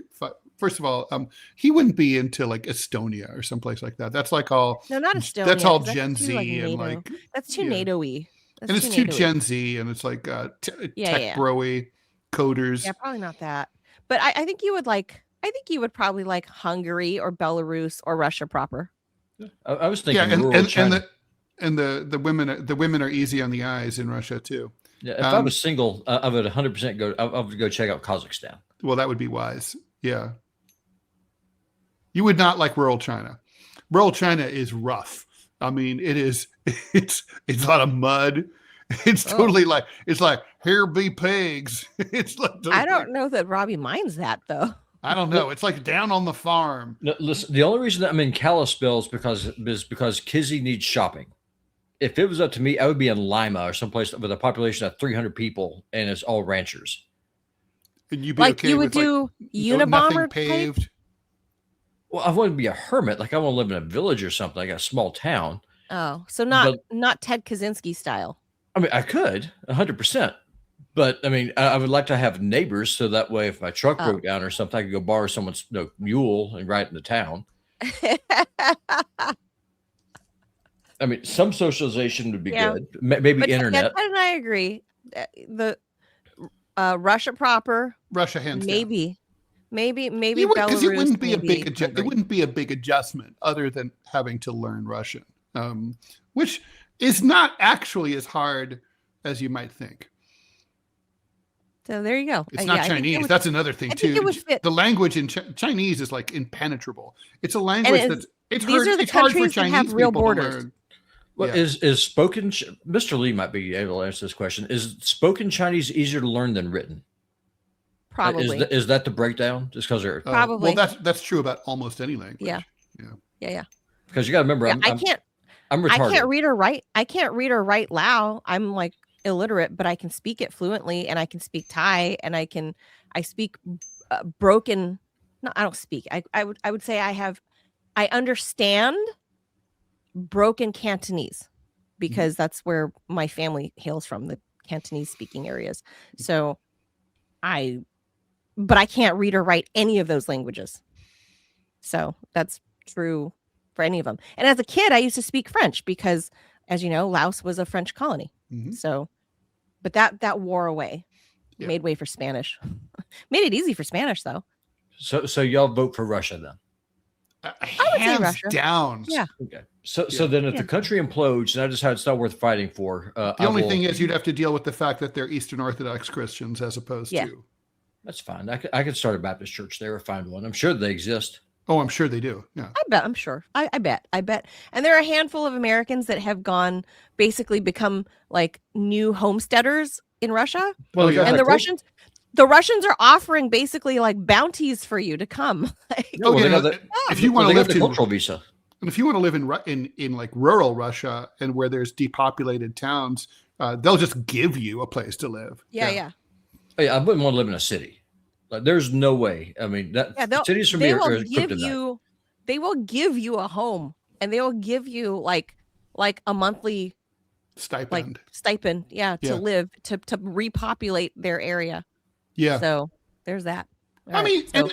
B: First of all, he wouldn't be into like Estonia or someplace like that. That's like all.
A: No, not Estonia.
B: That's all Gen Z
A: and
B: like.
A: That's too NATO-y.
B: And it's too Gen Z, and it's like tech bro-y, coders.
A: Yeah, probably not that. But I think you would like. I think you would probably like Hungary or Belarus or Russia proper.
C: I was thinking,
B: and the women are easy on the eyes in Russia too.
C: Yeah, if I was single, I would 100% go. I would go check out Kazakhstan.
B: Well, that would be wise. Yeah, you would not like rural China. Rural China is rough. I mean, it's a lot of mud. It's totally like here be pigs. It's like
A: I don't know that Robbie minds that though.
B: I don't know. It's like down on the farm.
C: No, listen, the only reason that I'm in Kalispell is because Kizzy needs shopping. If it was up to me, I would be in Lima or someplace with a population of 300 people, and it's all ranchers.
B: And you'd be
A: like
B: okay
A: you would
B: with
A: do Unabomber
B: paved.
A: type?
C: Well, I wouldn't be a hermit. Like I want to live in a village or something, like a small town.
A: Oh, so not Ted Kaczynski style.
C: I mean, I could 100%. But I mean, I would like to have neighbors so that way, if my truck broke down or something, I could go borrow someone's mule and ride into town. I mean, some socialization would be good. Maybe
A: but
C: internet.
A: And I agree. The Russia proper,
B: Russia hands down.
A: maybe
B: Belarus. It wouldn't be
A: it
B: wouldn't be a big adjustment other than having to learn Russian, which is not actually as hard as you might think.
A: So there you go.
B: It's not Chinese. That's another thing too. The language in Chinese is like impenetrable. It's a language it's hard for Chinese people to learn.
C: Well, is spoken? Mr. Lee might be able to answer this question. Is spoken Chinese easier to learn than written?
A: Probably.
C: Is that the breakdown? Just because they're
A: probably.
B: Well, that's true about almost any language.
A: Yeah.
C: Because you got to remember, I'm retarded.
A: I can't read or write Lao. I'm like illiterate, but I can speak it fluently, and I can speak Thai, and I speak broken. No, I don't speak. I would say I understand broken Cantonese because that's where my family hails from, the Cantonese speaking areas. So but I can't read or write any of those languages. So that's true for any of them. And as a kid, I used to speak French because, as you know, Laos was a French colony.
B: Mm-hmm.
A: So, but that wore away, made way for Spanish. Made it easy for Spanish, though.
C: So y'all vote for Russia then?
A: I would say Russia.
B: Down.
A: Yeah.
C: Okay. So then if the country implodes and I decide it's not worth fighting for,
B: the only thing is you'd have to deal with the fact that they're Eastern Orthodox Christians as opposed to.
C: That's fine. I could start a Baptist church there or find one. I'm sure they exist.
B: Oh, I'm sure they do. Yeah.
A: I bet. I'm sure. I bet. And there are a handful of Americans that have become like new homesteaders in Russia.
C: Well,
A: and the Russians are offering basically like bounties for you to come.
B: If you want to live
C: the cultural visa.
B: And if you want to live in like rural Russia and where there's depopulated towns, they'll just give you a place to live.
A: Yeah.
C: I wouldn't want to live in a city. Like, there's no way. I mean, cities for me are kryptonite.
A: They will give you a home, and they will give you like a monthly
B: stipend.
A: To live to repopulate their area.
B: Yeah.
A: So there's that.
B: I mean, and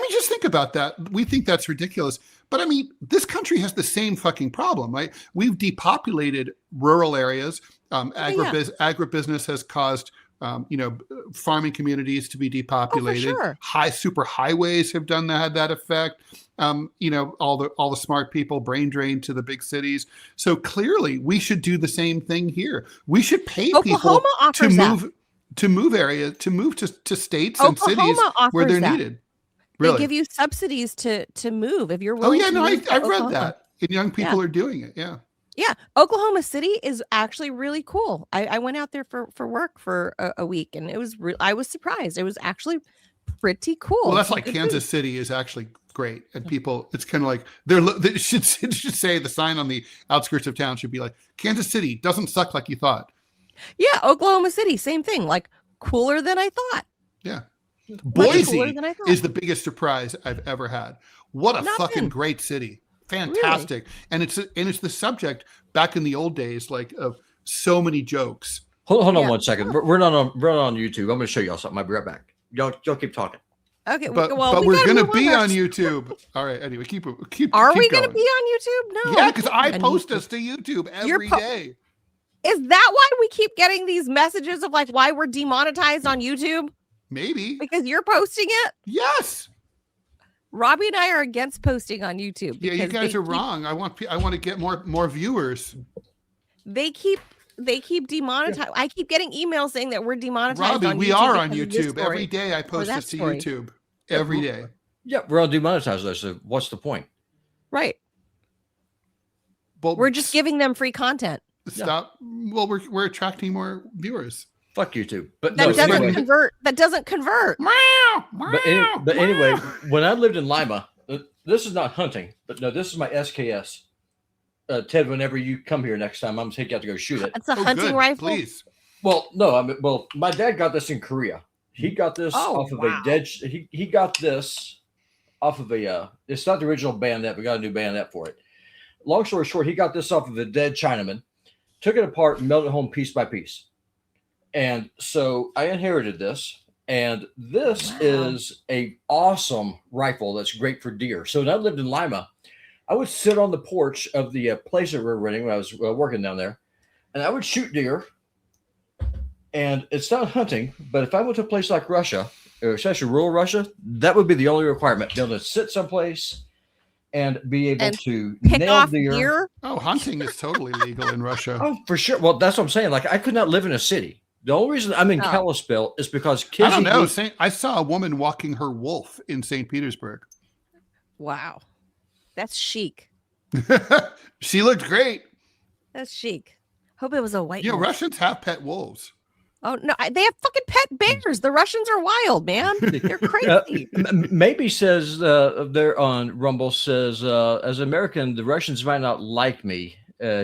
B: just think about that. We think that's ridiculous, but I mean, this country has the same fucking problem, right? We've depopulated rural areas. Agribusiness has caused, farming communities to be depopulated. Super highways have had that effect. All the smart people brain drained to the big cities. So clearly, we should do the same thing here. We should pay people to move. To move to states and cities where they're needed. Really.
A: They give you subsidies to move if you're willing.
B: I've read that. And young people are doing it. Yeah.
A: Yeah. Oklahoma City is actually really cool. I went out there for work for a week, and it was I was surprised. It was actually pretty cool.
B: Well, that's like Kansas City is actually great. And people, it's kind of like it should say the sign on the outskirts of town should be like, Kansas City doesn't suck like you thought.
A: Yeah, Oklahoma City, same thing. Like cooler than I thought.
B: Yeah, Boise is the biggest surprise I've ever had. What a fucking great city! Fantastic, really? And it's the subject back in the old days, like of so many jokes.
C: Hold on 1 second. We're not on YouTube. I'm going to show y'all something. I'll be right back. Y'all keep talking.
A: Okay,
B: but we're going to be on YouTube. All right. Anyway, keep.
A: Are we going to be on YouTube? No.
B: Yeah, because I post us to YouTube every day.
A: Is that why we keep getting these messages of like why we're demonetized on YouTube?
B: Maybe.
A: Because you're posting it?
B: Yes.
A: Robbie and I are against posting on YouTube.
B: Yeah, you guys are wrong. I want to get more viewers.
A: They keep demonetized. Yeah. I keep getting emails saying that we're demonetized.
B: Robbie,
A: on
B: we are on YouTube. Every day I post this to YouTube. Every day.
C: Yeah, we're on demonetized though, so what's the point?
A: Right. Well, we're just giving them free content.
B: Stop. Yeah. Well, we're attracting more viewers.
C: Fuck YouTube. But
A: that doesn't convert. That doesn't convert.
C: But anyway, when I lived in Lima, this is not hunting, but no, this is my SKS. Ted, whenever you come here next time, I'm gonna take you out to go shoot it.
A: It's a hunting rifle.
B: Please.
C: Well, no, my dad got this in Korea. He got this off of a dead. He got this off of a. It's not the original bayonet. We got a new bayonet for it. Long story short, he got this off of a dead Chinaman. Took it apart and melted it home piece by piece. And so I inherited this. And this is a awesome rifle that's great for deer. So when I lived in Lima, I would sit on the porch of the place that we were renting when I was working down there. And I would shoot deer. And it's not hunting, but if I went to a place like Russia, or especially rural Russia, that would be the only requirement. Be able to sit someplace and be able to nail deer.
B: Oh, hunting is totally legal in Russia.
C: Oh, for sure. Well, that's what I'm saying. Like, I could not live in a city. The only reason I'm in Kalispell is because kids.
B: I don't know. I saw a woman walking her wolf in St. Petersburg.
A: Wow, that's chic.
B: She looked great.
A: That's chic. Hope it was a white.
B: Yeah, Russians have pet wolves.
A: Oh no, they have fucking pet bears. The Russians are wild, man. They're crazy.
C: Maybe says there on Rumble says as an American, the Russians might not like me.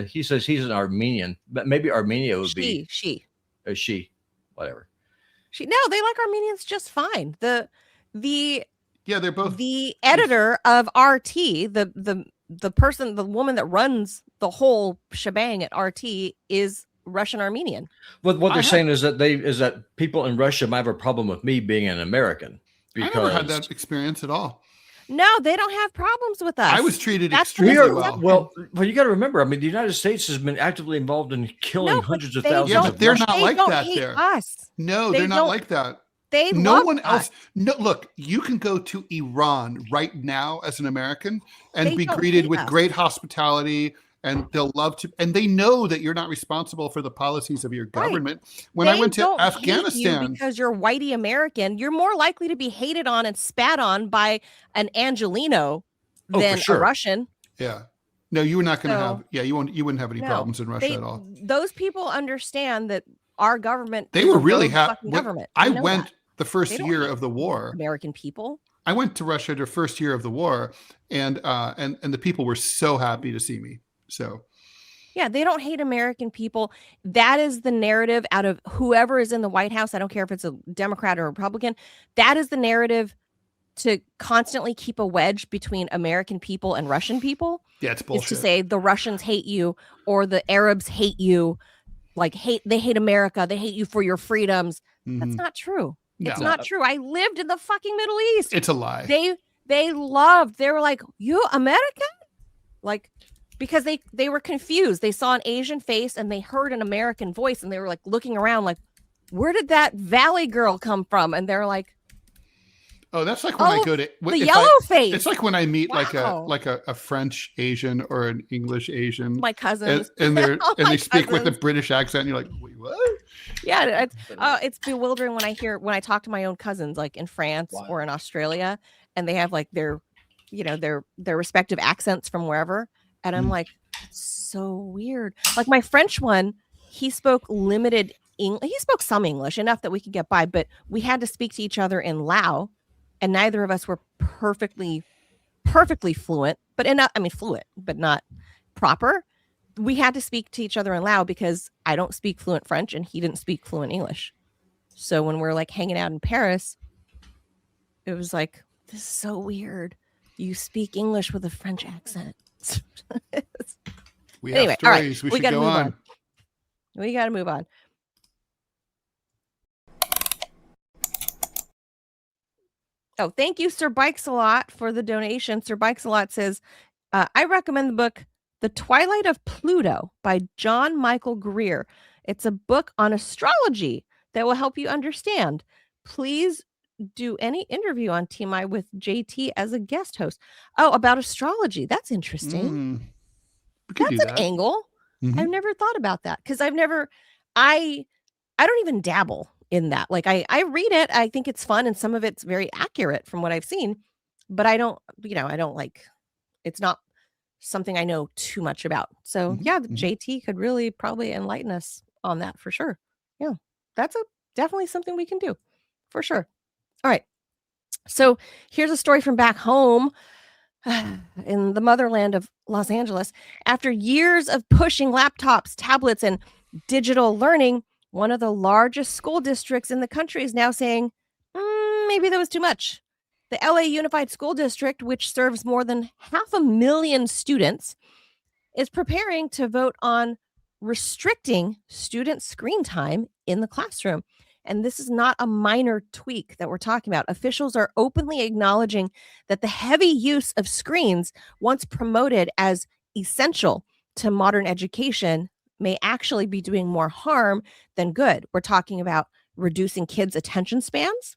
C: He says he's an Armenian, but maybe Armenia would be
A: she,
C: whatever.
A: No, they like Armenians just fine. They're both the editor of RT, the person, the woman that runs the whole shebang at RT is Russian Armenian.
C: What they're saying is that people in Russia might have a problem with me being an American. Because
B: I never had that experience at all.
A: No, they don't have problems with us.
B: I was treated extremely well.
C: Well, you got to remember. I mean, the United States has been actively involved in killing hundreds of thousands.
B: Yeah, but they're not like that there.
A: Us.
B: No, they're not like that.
A: No
B: one else. No, look, you can go to Iran right now as an American and be greeted with great hospitality. And they'll love to, and they know that you're not responsible for the policies of your government. Right. When I went to Afghanistan,
A: because you're whitey American, you're more likely to be hated on and spat on by an Angelino than a Russian.
B: Yeah, no, you were not going to have. Yeah, you wouldn't have any problems in Russia at all.
A: Those people understand that our government.
B: They were really happy.
A: Government.
B: I went the first year of the war.
A: American people.
B: I went to Russia the first year of the war, and the people were so happy to see me. So,
A: yeah, they don't hate American people. That is the narrative out of whoever is in the White House. I don't care if it's a Democrat or a Republican. That is the narrative to constantly keep a wedge between American people and Russian people.
B: Yeah, it's bullshit.
A: Is to say the Russians hate you or the Arabs hate you. Like they hate America. They hate you for your freedoms. Mm-hmm. That's not true. It's
B: No.
A: not true. I lived in the fucking Middle East.
B: It's a lie.
A: They were like, you American? Like, because they were confused. They saw an Asian face and they heard an American voice and they were like looking around like, where did that Valley girl come from? And they're like,
B: oh, that's like when I go to
A: the yellow face.
B: It's like when I meet
A: Wow.
B: like a French Asian or an English Asian.
A: My cousins.
B: And they're
A: All
B: and
A: my
B: they speak with a
A: cousins.
B: British accent and you're like, wait, what?
A: Yeah, it's bewildering when I talk to my own cousins like in France or in Australia and they have like their respective accents from wherever and I'm like, it's so weird. Like my French one, he spoke limited English. He spoke some English, enough that we could get by, but we had to speak to each other in Lao and neither of us were perfectly fluent, fluent, but not proper. We had to speak to each other in Lao because I don't speak fluent French and he didn't speak fluent English. So when we're like hanging out in Paris, it was like, this is so weird. You speak English with a French accent.
B: We
A: Anyway,
B: have
A: all right,
B: stories. We
A: we
B: should
A: gotta
B: go
A: move
B: on.
A: on. We got to move on. Oh, thank you, Sir Bikes a Lot, for the donation. Sir Bikes a Lot says, I recommend the book The Twilight of Pluto by John Michael Greer. It's a book on astrology that will help you understand. Please do any interview on TMI with JT as a guest host. Oh, about astrology. That's interesting.
B: We could do
A: That's an
B: that.
A: angle.
B: Mhm.
A: I've never thought about that because I don't even dabble in that. Like I read it. I think it's fun and some of it's very accurate from what I've seen, but I don't like, it's not something I know too much about. So
B: Mhm,
A: yeah,
B: mhm.
A: JT could really probably enlighten us on that for sure. Yeah, that's definitely something we can do for sure. All right. So here's a story from back home in the motherland of Los Angeles. After years of pushing laptops, tablets, and digital learning, one of the largest school districts in the country is now saying, maybe that was too much. The LA Unified School District, which serves more than 500,000 students, is preparing to vote on restricting student screen time in the classroom. And this is not a minor tweak that we're talking about. Officials are openly acknowledging that the heavy use of screens, once promoted as essential to modern education, may actually be doing more harm than good. We're talking about reducing kids' attention spans,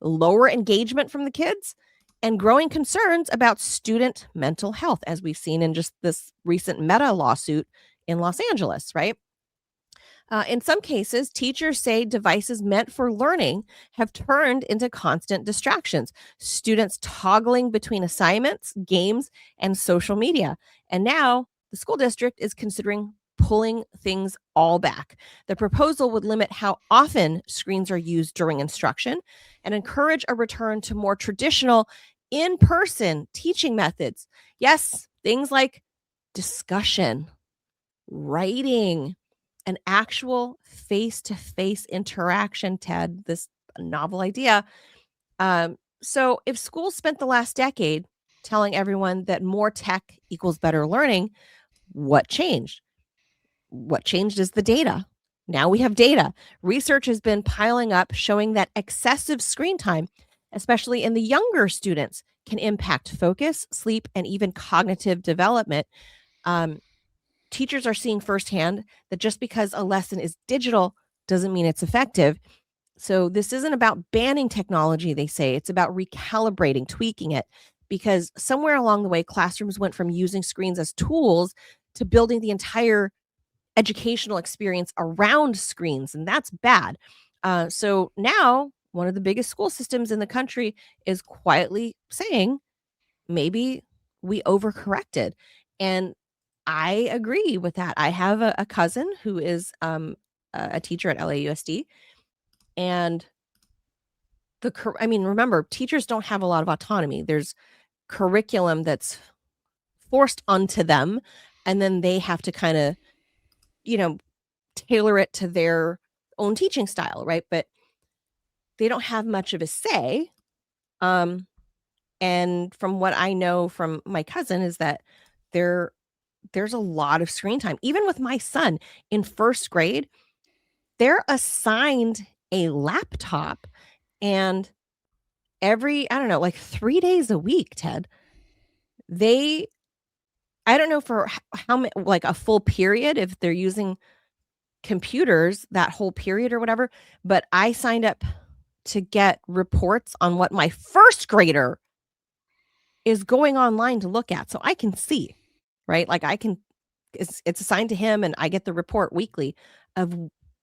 A: lower engagement from the kids, and growing concerns about student mental health, as we've seen in just this recent Meta lawsuit in Los Angeles, right? In some cases, teachers say devices meant for learning have turned into constant distractions, students toggling between assignments, games, and social media. And now the school district is considering pulling things all back. The proposal would limit how often screens are used during instruction and encourage a return to more traditional in-person teaching methods. Yes, things like discussion, writing, an actual face-to-face interaction, Ted, this novel idea. So if schools spent the last decade telling everyone that more tech equals better learning, what changed? What changed is the data. Now we have data. Research has been piling up showing that excessive screen time, especially in the younger students, can impact focus, sleep, and even cognitive development. Teachers are seeing firsthand that just because a lesson is digital doesn't mean it's effective. So this isn't about banning technology, they say. It's about recalibrating, tweaking it, because somewhere along the way, classrooms went from using screens as tools to building the entire educational experience around screens, and that's bad. So now one of the biggest school systems in the country is quietly saying, maybe we overcorrected. And I agree with that. I have a cousin who is a teacher at LAUSD, and remember, teachers don't have a lot of autonomy. There's curriculum that's forced onto them, and then they have to kind of, tailor it to their own teaching style, right? But they don't have much of a say. And from what I know from my cousin is that there's a lot of screen time. Even with my son in first grade, they're assigned a laptop, and every, I don't know, like 3 days a week, Ted, I don't know for how many, like a full period, if they're using computers that whole period or whatever, but I signed up to get reports on what my first grader is going online to look at, so I can see, right? Like it's assigned to him, and I get the report weekly of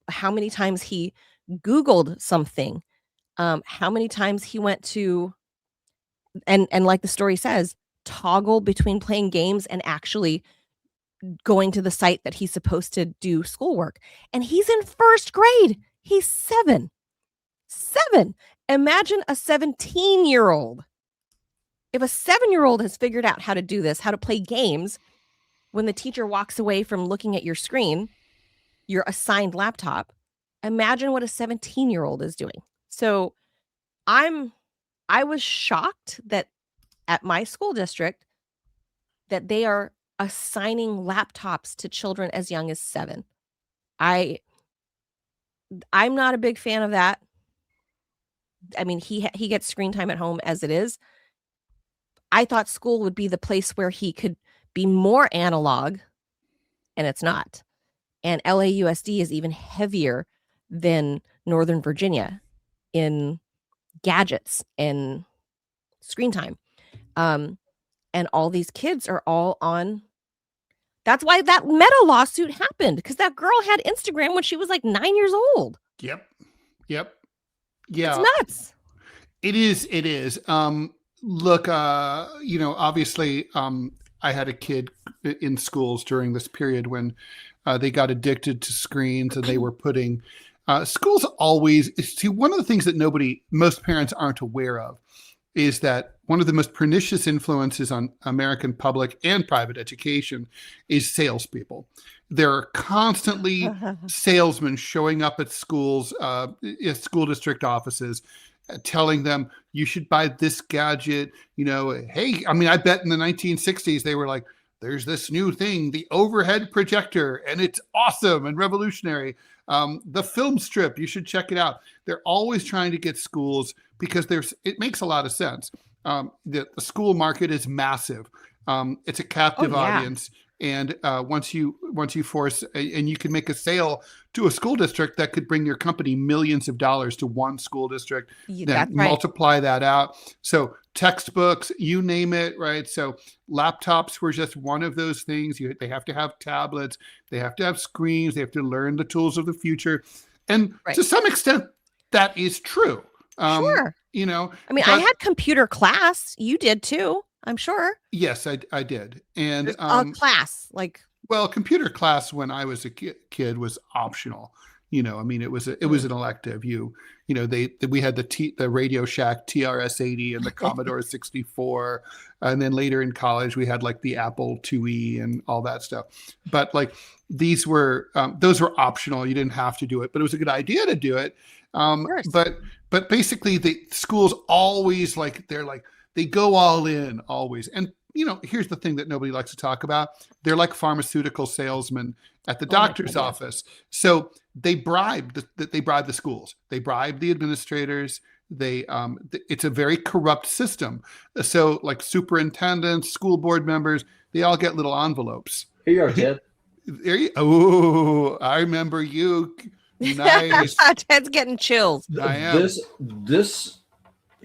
A: how many times he Googled something, how many times he went to, and like the story says, toggle between playing games and actually going to the site that he's supposed to do schoolwork. And he's in first grade. He's 7. Imagine a 17-year-old. If a 7-year-old has figured out how to do this, how to play games, when the teacher walks away from looking at your screen, your assigned laptop, imagine what a 17-year-old is doing. So I was shocked that at my school district that they are assigning laptops to children as young as 7. I'm not a big fan of that. I mean, he gets screen time at home as it is. I thought school would be the place where he could be more analog, and it's not. And LAUSD is even heavier than Northern Virginia in gadgets and screen time. And all these kids are all on. That's why that Meta lawsuit happened, because that girl had Instagram when she was like 9 years old.
B: Yep. Yeah.
A: It's nuts.
B: It is. Look, obviously, I had a kid in schools during this period when they got addicted to screens, and they were putting schools always see, one of the things that most parents aren't aware of is that one of the most pernicious influences on American public and private education is salespeople. There are constantly salesmen showing up at schools, school district offices, telling them you should buy this gadget. Hey, I mean, I bet in the 1960s they were like, there's this new thing, the overhead projector, and it's awesome and revolutionary. The film strip, you should check it out. They're always trying to get schools, because it makes a lot of sense. The school market is massive. It's a captive audience. And once you force, and you can make a sale to a school district that could bring your company millions of dollars to one school district, then multiply that out. So textbooks, you name it, right? So laptops were just one of those things. They have to have tablets, they have to have screens, they have to learn the tools of the future. And to some extent, that is true.
A: Sure. I mean, I had computer class. You did too, I'm sure.
B: Yes, I did. And
A: a class, like,
B: well, computer class when I was a kid was optional. I mean, it was an elective. We had the Radio Shack TRS-80 and the Commodore 64, and then later in college we had like the Apple IIe and all that stuff. But like those were optional. You didn't have to do it, but it was a good idea to do it. But basically, the schools always they go all in always. And here's the thing that nobody likes to talk about. They're like pharmaceutical salesmen at the doctor's office. So they bribe the schools. They bribe the administrators. It's a very corrupt system. So like superintendents, school board members, they all get little envelopes.
C: Here you are, Ted.
B: Oh, I remember you. Nice.
A: Ted's getting chills.
B: I am.
C: This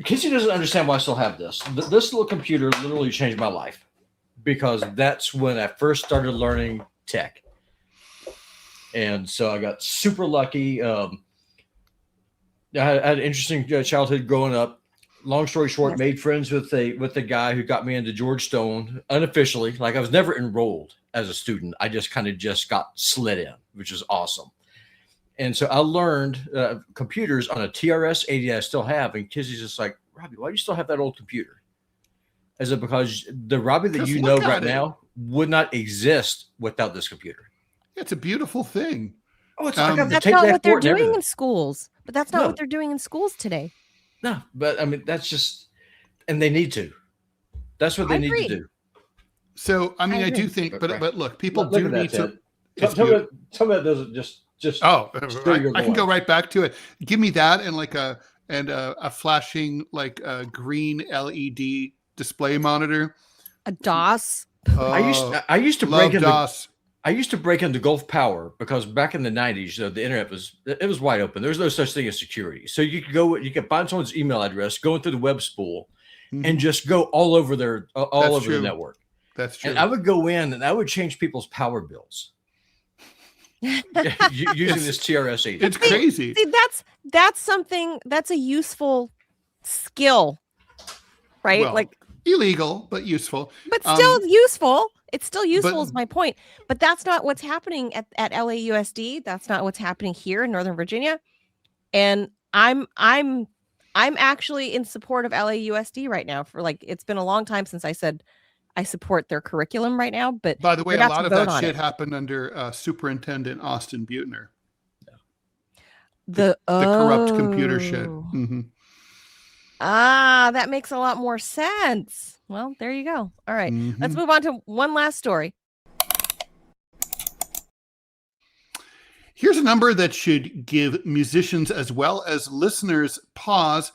C: Casey doesn't understand why I still have this. This little computer literally changed my life, because that's when I first started learning tech. And so I got super lucky. I had an interesting childhood growing up. Long story short, made friends with the guy who got me into Georgetown unofficially. Like, I was never enrolled as a student. I just got slid in, which is awesome. And so I learned computers on a TRS-80 I still have. And Kizzy's just like, Robbie, why do you still have that old computer? Is it because the Robbie that you know right now would not exist without this computer?
B: It's a beautiful thing.
C: Oh, it's
A: that's not what they're doing in schools. But that's not what they're doing in schools today.
C: No, but I mean, that's just, and they need to. That's what they need to do.
B: So, I mean, I do think, but look, people do need to.
C: Tell me that doesn't just just
B: Oh,
C: still you're
B: I can go
C: going.
B: right back to it. Give me that and like a flashing like a green LED display monitor.
A: A DOS.
B: Oh,
C: I used to break
B: love
C: into
B: DOS.
C: I used to break into Gulf Power because back in the 90s, the internet was wide open. There's no such thing as security. So you could find someone's email address, go into the web spool, and just go all over the network.
B: That's true.
C: And I would go in and I would change people's power bills using this TRS-80.
B: It's crazy.
A: See, that's something that's a useful skill, right?
B: Well,
A: like
B: illegal, but useful.
A: But still useful. It's still useful
B: but-
A: is my point. But that's not what's happening at LAUSD. That's not what's happening here in Northern Virginia. And I'm actually in support of LAUSD right now. For like, it's been a long time since I said I support their curriculum right now. But
B: by the way,
A: we'd
B: a
A: have to
B: lot of
A: vote
B: that
A: on
B: shit
A: it.
B: happened under Superintendent Austin Butner.
A: The
B: corrupt computer shit.
A: oh.
B: Mm-hmm.
A: Ah, that makes a lot more sense. Well, there you go. All right. Let's move on to one last story.
B: Here's a number that should give musicians as well as listeners pause.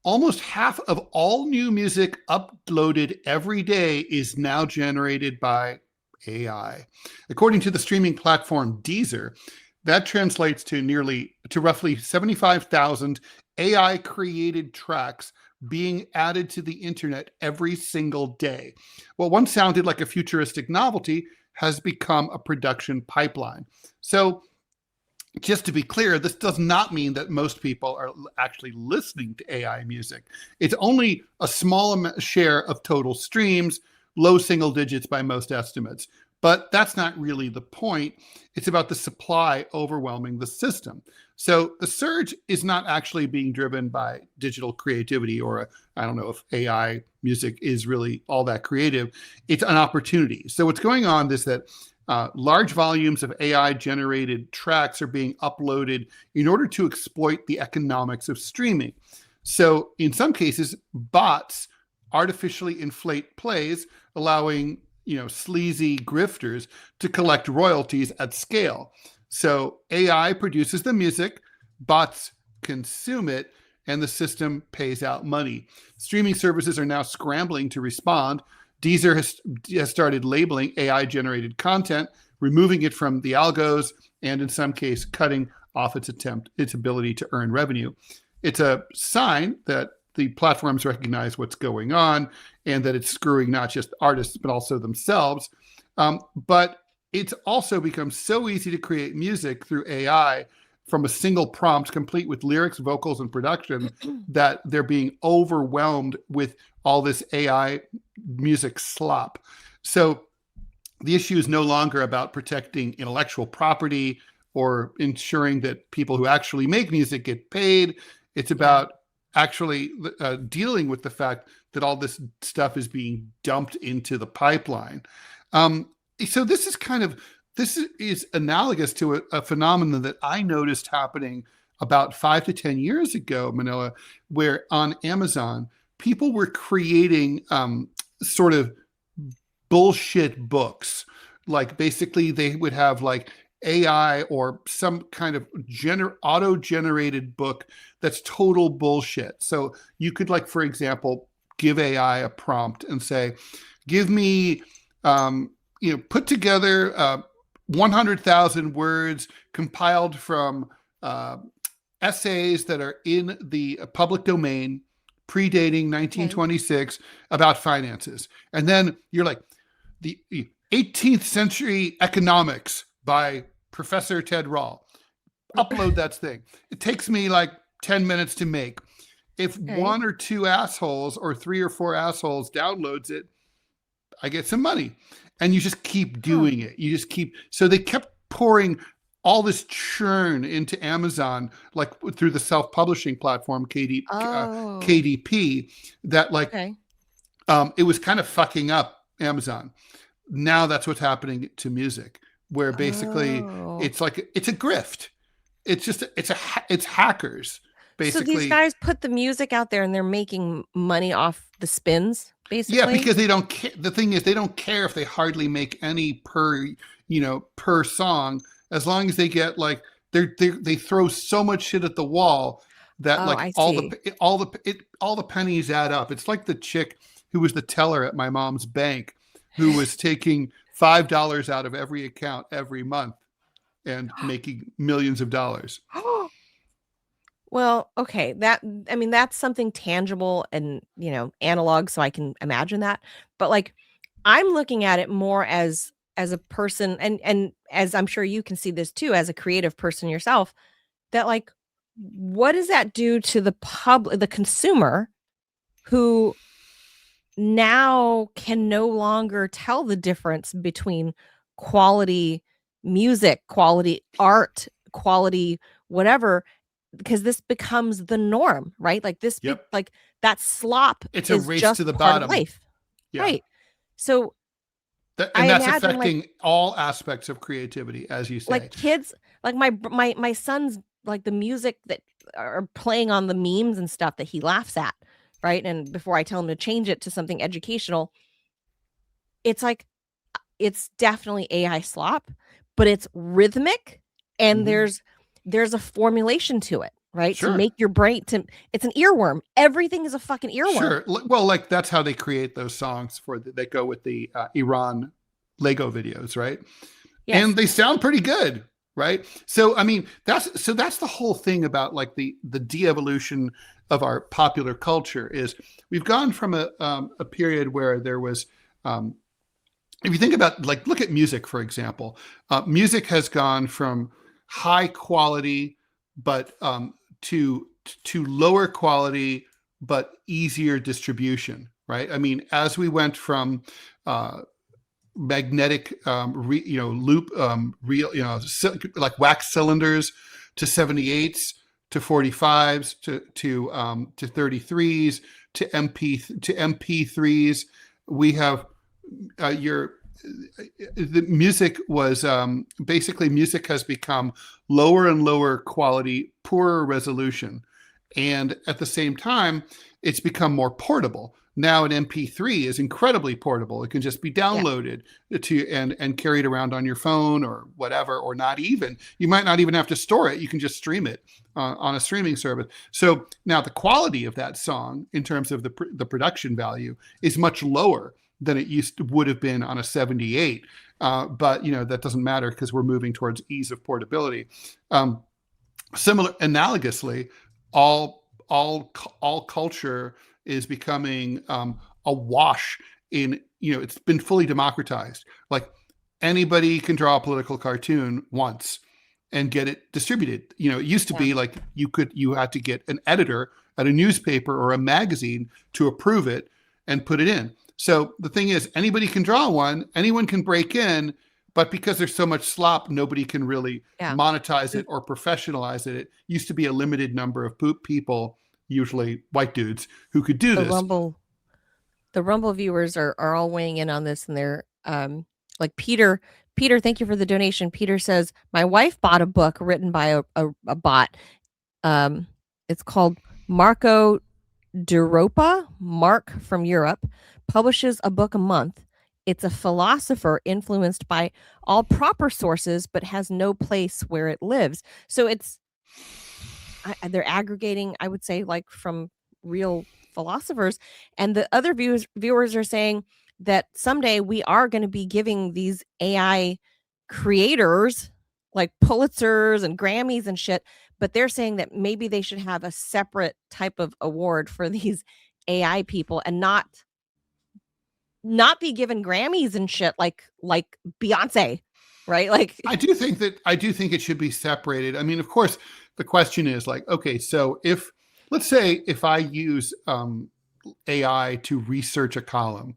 B: Almost half of all new music uploaded every day is now generated by AI. According to the streaming platform Deezer, that translates to roughly 75,000 AI created tracks being added to the internet every single day. What once sounded like a futuristic novelty has become a production pipeline. So just to be clear, this does not mean that most people are actually listening to AI music. It's only a small share of total streams, low single digits by most estimates. But that's not really the point. It's about the supply overwhelming the system. So the surge is not actually being driven by digital creativity or I don't know if AI music is really all that creative. It's an opportunity. So what's going on is that large volumes of AI generated tracks are being uploaded in order to exploit the economics of streaming. So in some cases, bots artificially inflate plays, allowing sleazy grifters to collect royalties at scale. So AI produces the music, bots consume it, and the system pays out money. Streaming services are now scrambling to respond. Deezer has started labeling AI-generated content, removing it from the algos, and in some case, cutting off its ability to earn revenue. It's a sign that the platforms recognize what's going on and that it's screwing not just artists, but also themselves. But it's also become so easy to create music through AI from a single prompt, complete with lyrics, vocals, and production, that they're being overwhelmed with all this AI music slop. So the issue is no longer about protecting intellectual property or ensuring that people who actually make music get paid. It's about actually dealing with the fact that all this stuff is being dumped into the pipeline. So this is analogous to a phenomenon that I noticed happening about 5 to 10 years ago, Manila, where on Amazon, people were creating sort of bullshit books. Like basically they would have like AI or some kind of auto-generated book that's total bullshit. So you could, like, for example, give AI a prompt and say, give me, put together 100,000 words compiled from essays that are in the public domain predating 1926 about finances. And then you're like, the 18th century economics by Professor Ted Rall. Upload that thing. It takes me like 10 minutes to make. If one or two assholes or 3 or 4 assholes downloads it, I get some money. And you just keep doing it. You just keep. So they kept pouring all this churn into Amazon, like through the self-publishing platform KDP, that like it was kind of fucking up Amazon. Now that's what's happening to music, where basically it's like it's a grift. It's just it's hackers basically.
A: So these guys put the music out there and they're making money off the spins, basically.
B: Yeah, because they don't care. The thing is, they don't care if they hardly make any per song, as long as they get like they throw so much shit at the wall that like
A: I
B: all
A: see.
B: the pennies add up. It's like the chick who was the teller at my mom's bank, who was taking $5 out of every account every month and making millions of dollars.
A: Well, okay. That's something tangible and, analog, so I can imagine that. But like, I'm looking at it more as a person, and as I'm sure you can see this too, as a creative person yourself, that like, what does that do to the consumer, who now can no longer tell the difference between quality music, quality art, quality whatever, because this becomes the norm, right? Like
B: Yep.
A: like that slop
B: It's a
A: is
B: race
A: just
B: to the
A: part of
B: bottom.
A: life.
B: Yeah.
A: Right. So
B: and
A: I
B: that's
A: imagine,
B: affecting all aspects of creativity, as you say.
A: like kids, like my son's, like the music that are playing on the memes and stuff that he laughs at, right? And before I tell him to change it to something educational, it's like, it's definitely AI slop, but it's rhythmic, and there's a formulation to it, right?
B: Sure.
A: To make your brain it's an earworm. Everything is a fucking earworm.
B: Sure. Well, like that's how they create those songs that go with the Iran Lego videos, right?
A: Yes.
B: And they sound pretty good, right? So I mean, that's the whole thing about like the de-evolution of our popular culture. Is we've gone from a period where there was if you think about, like, look at music, for example. Music has gone from high quality, but to lower quality, but easier distribution, right? I mean, as we went from magnetic, loop, like wax cylinders to 78s, to 45s, to 33s, to MP3s, we have the music was basically, music has become lower and lower quality, poorer resolution, and at the same time it's become more portable. Now an MP3 is incredibly portable. It can just be downloaded to and carried around on your phone or whatever, or not even. You might not even have to store it. You can just stream it on a streaming service. So now the quality of that song, in terms of the production value, is much lower than it would have been on a 78. But that doesn't matter, because we're moving towards ease of portability. Analogously, all culture is becoming awash in, it's been fully democratized. Like, anybody can draw a political cartoon once and get it distributed. It used to be like you had to get an editor at a newspaper or a magazine to approve it and put it in. So the thing is, anybody can draw one, anyone can break in, but because there's so much slop, nobody can really monetize it or professionalize it. It used to be a limited number of people, usually white dudes, who could do this.
A: The Rumble viewers are all weighing in on this, and they're like Peter, thank you for the donation. Peter says, my wife bought a book written by a bot. It's called Marco Duropa. Mark from Europe publishes a book a month. It's a philosopher influenced by all proper sources, but has no place where it lives. So they're aggregating, I would say, like, from real philosophers. And the other viewers are saying that someday we are going to be giving these AI creators like Pulitzers and Grammys and shit, but they're saying that maybe they should have a separate type of award for these AI people, and not be given Grammys and shit like Beyonce, right? Like,
B: I do think it should be separated. I mean, of course, the question is like, okay, so let's say if I use AI to research a column,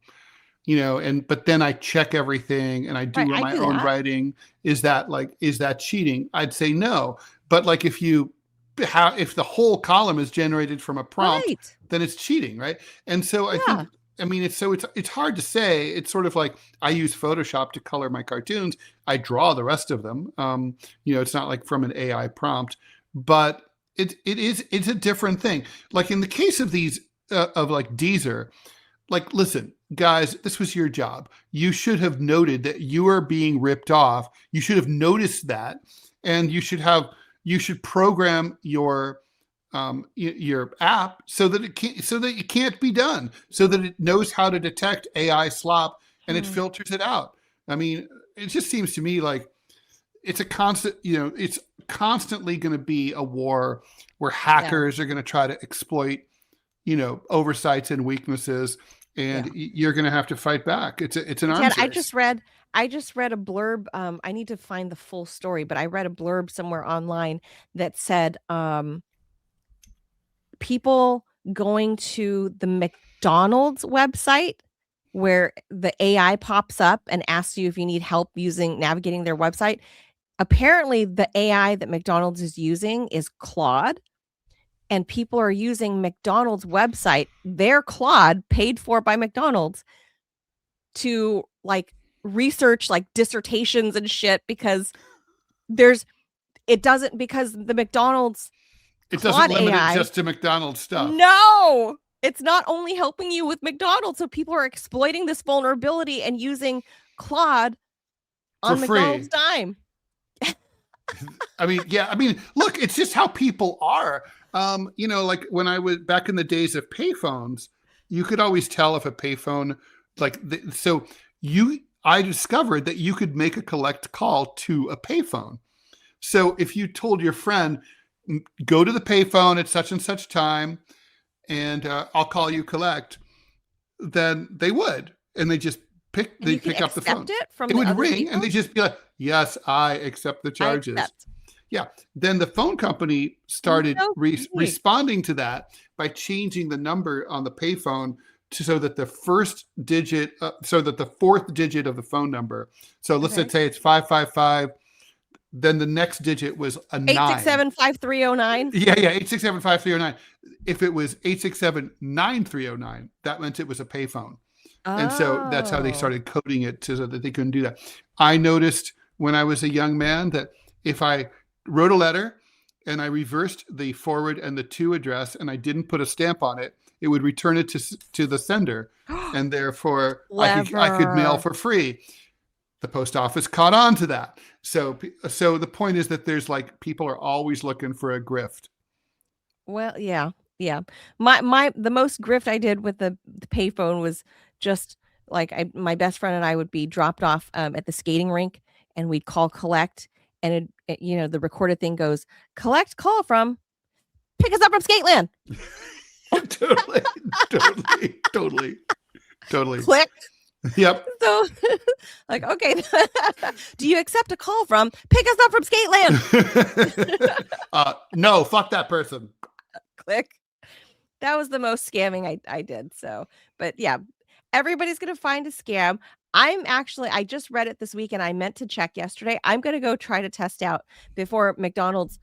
B: but then I check everything and I do my own writing, is that cheating? I'd say no. But like, if the whole column is generated from a prompt, then it's cheating, right? And so I think, it's hard to say. It's sort of like, I use Photoshop to color my cartoons. I draw the rest of them. It's not like from an AI prompt, but it's a different thing. Like in the case of these of like Deezer, like, listen, guys, this was your job. You should have noted that you are being ripped off. You should have noticed that, and you should have you should program your app so that it can't be done, so that it knows how to detect AI slop and it filters it out. I mean, it just seems to me like it's a constant, it's constantly going to be a war where hackers are going to try to exploit, oversights and weaknesses, and you're going to have to fight back. It's an arms race.
A: I just read a blurb. I need to find the full story, but I read a blurb somewhere online that said people going to the McDonald's website where the AI pops up and asks you if you need help navigating their website. Apparently, the AI that McDonald's is using is Claude, and people are using McDonald's website, their Claude paid for by McDonald's, to research dissertations and shit because the McDonald's
B: it
A: Claude
B: doesn't limit
A: AI,
B: it just to McDonald's stuff.
A: No, it's not only helping you with McDonald's. So people are exploiting this vulnerability and using Claude on McDonald's dime.
B: I mean, look, it's just how people are. Like when I was back in the days of payphones, you could always tell if a payphone, I discovered that you could make a collect call to a payphone. So if you told your friend, go to the payphone at such and such time, and I'll call you collect, then they would, and they just pick up the phone. It would ring, people? And they just be like, "Yes, I accept the charges." Yeah. Then the phone company started responding to that by changing the number on the payphone so that the fourth digit of the phone number. So let's say it's 555. Then the next digit was a 9.
A: 867-5309.
B: Yeah, 867-5309. If it was 867-9309, that meant it was a payphone. Oh. And so that's how they started coding it so that they couldn't do that. I noticed when I was a young man that if I wrote a letter and I reversed the forward and the to address and I didn't put a stamp on it, it would return it to the sender. And therefore I could mail for free. The post office caught on to that. So the point is that there's people are always looking for a grift.
A: Well, yeah. The most grift I did with the payphone was just my best friend and I would be dropped off at the skating rink, and we'd call collect, and the recorded thing goes, collect call from, pick us up from Skateland. Totally. Click.
B: Yep.
A: So, okay. Do you accept a call from, pick us up from Skateland?
B: No, fuck that person.
A: Click. That was the most scamming I did. So, but yeah, everybody's going to find a scam. I just read it this week and I meant to check yesterday. I'm going to go try to test out before McDonald's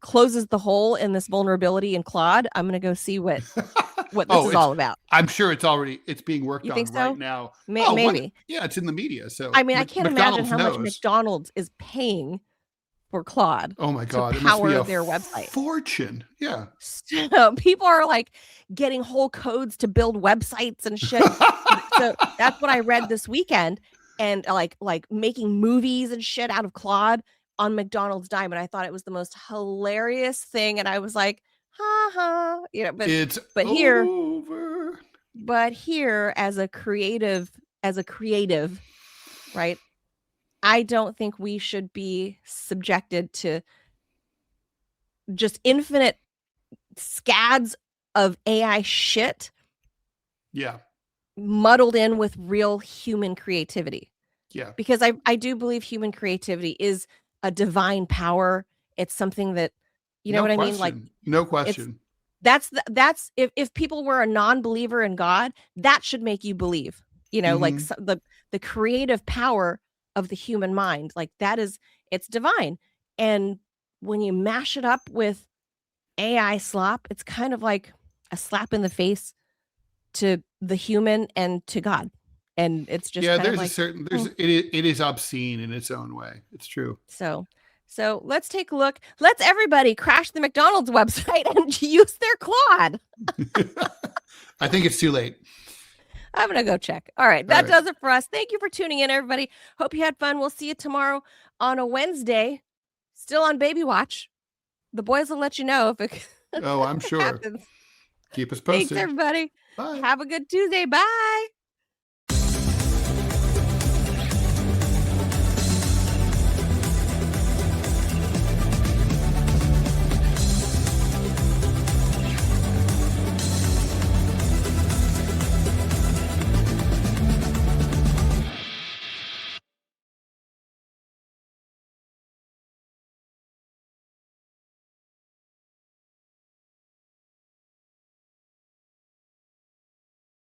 A: closes the hole in this vulnerability in Claude. I'm going to go see what this is all about.
B: I'm sure it's being worked on right now.
A: Maybe.
B: It's in the media. So
A: I mean, I can't imagine how much McDonald's is paying for Claude.
B: Oh my God.
A: To power their website.
B: Fortune. Yeah.
A: So people are getting whole codes to build websites and shit. So that's what I read this weekend, and making movies and shit out of Claude on McDonald's dime. And I thought it was the most hilarious thing. And I was like, ha ha, but here as a creative, right? I don't think we should be subjected to just infinite scads of AI shit.
B: Yeah.
A: Muddled in with real human creativity.
B: Yeah.
A: Because I do believe human creativity is a divine power. It's something that, what I mean?
B: No question.
A: That's if people were a non-believer in God, that should make you believe, the creative power of the human mind, it's divine. And when you mash it up with AI slop, it's kind of like a slap in the face to the human and to God. And it's just it is obscene in its own way. It's true. So let's take a look. Let's everybody crash the McDonald's website and use their Claude.
B: I think it's too late.
A: I'm going to go check. All right. That does it for us. Thank you for tuning in, everybody. Hope you had fun. We'll see you tomorrow on a Wednesday, still on Baby Watch. the boys will let you know if it
B: Oh, I'm sure.
A: happens.
B: Keep us
A: Thanks,
B: posted.
A: everybody.
B: Bye.
A: Have a good Tuesday. Bye.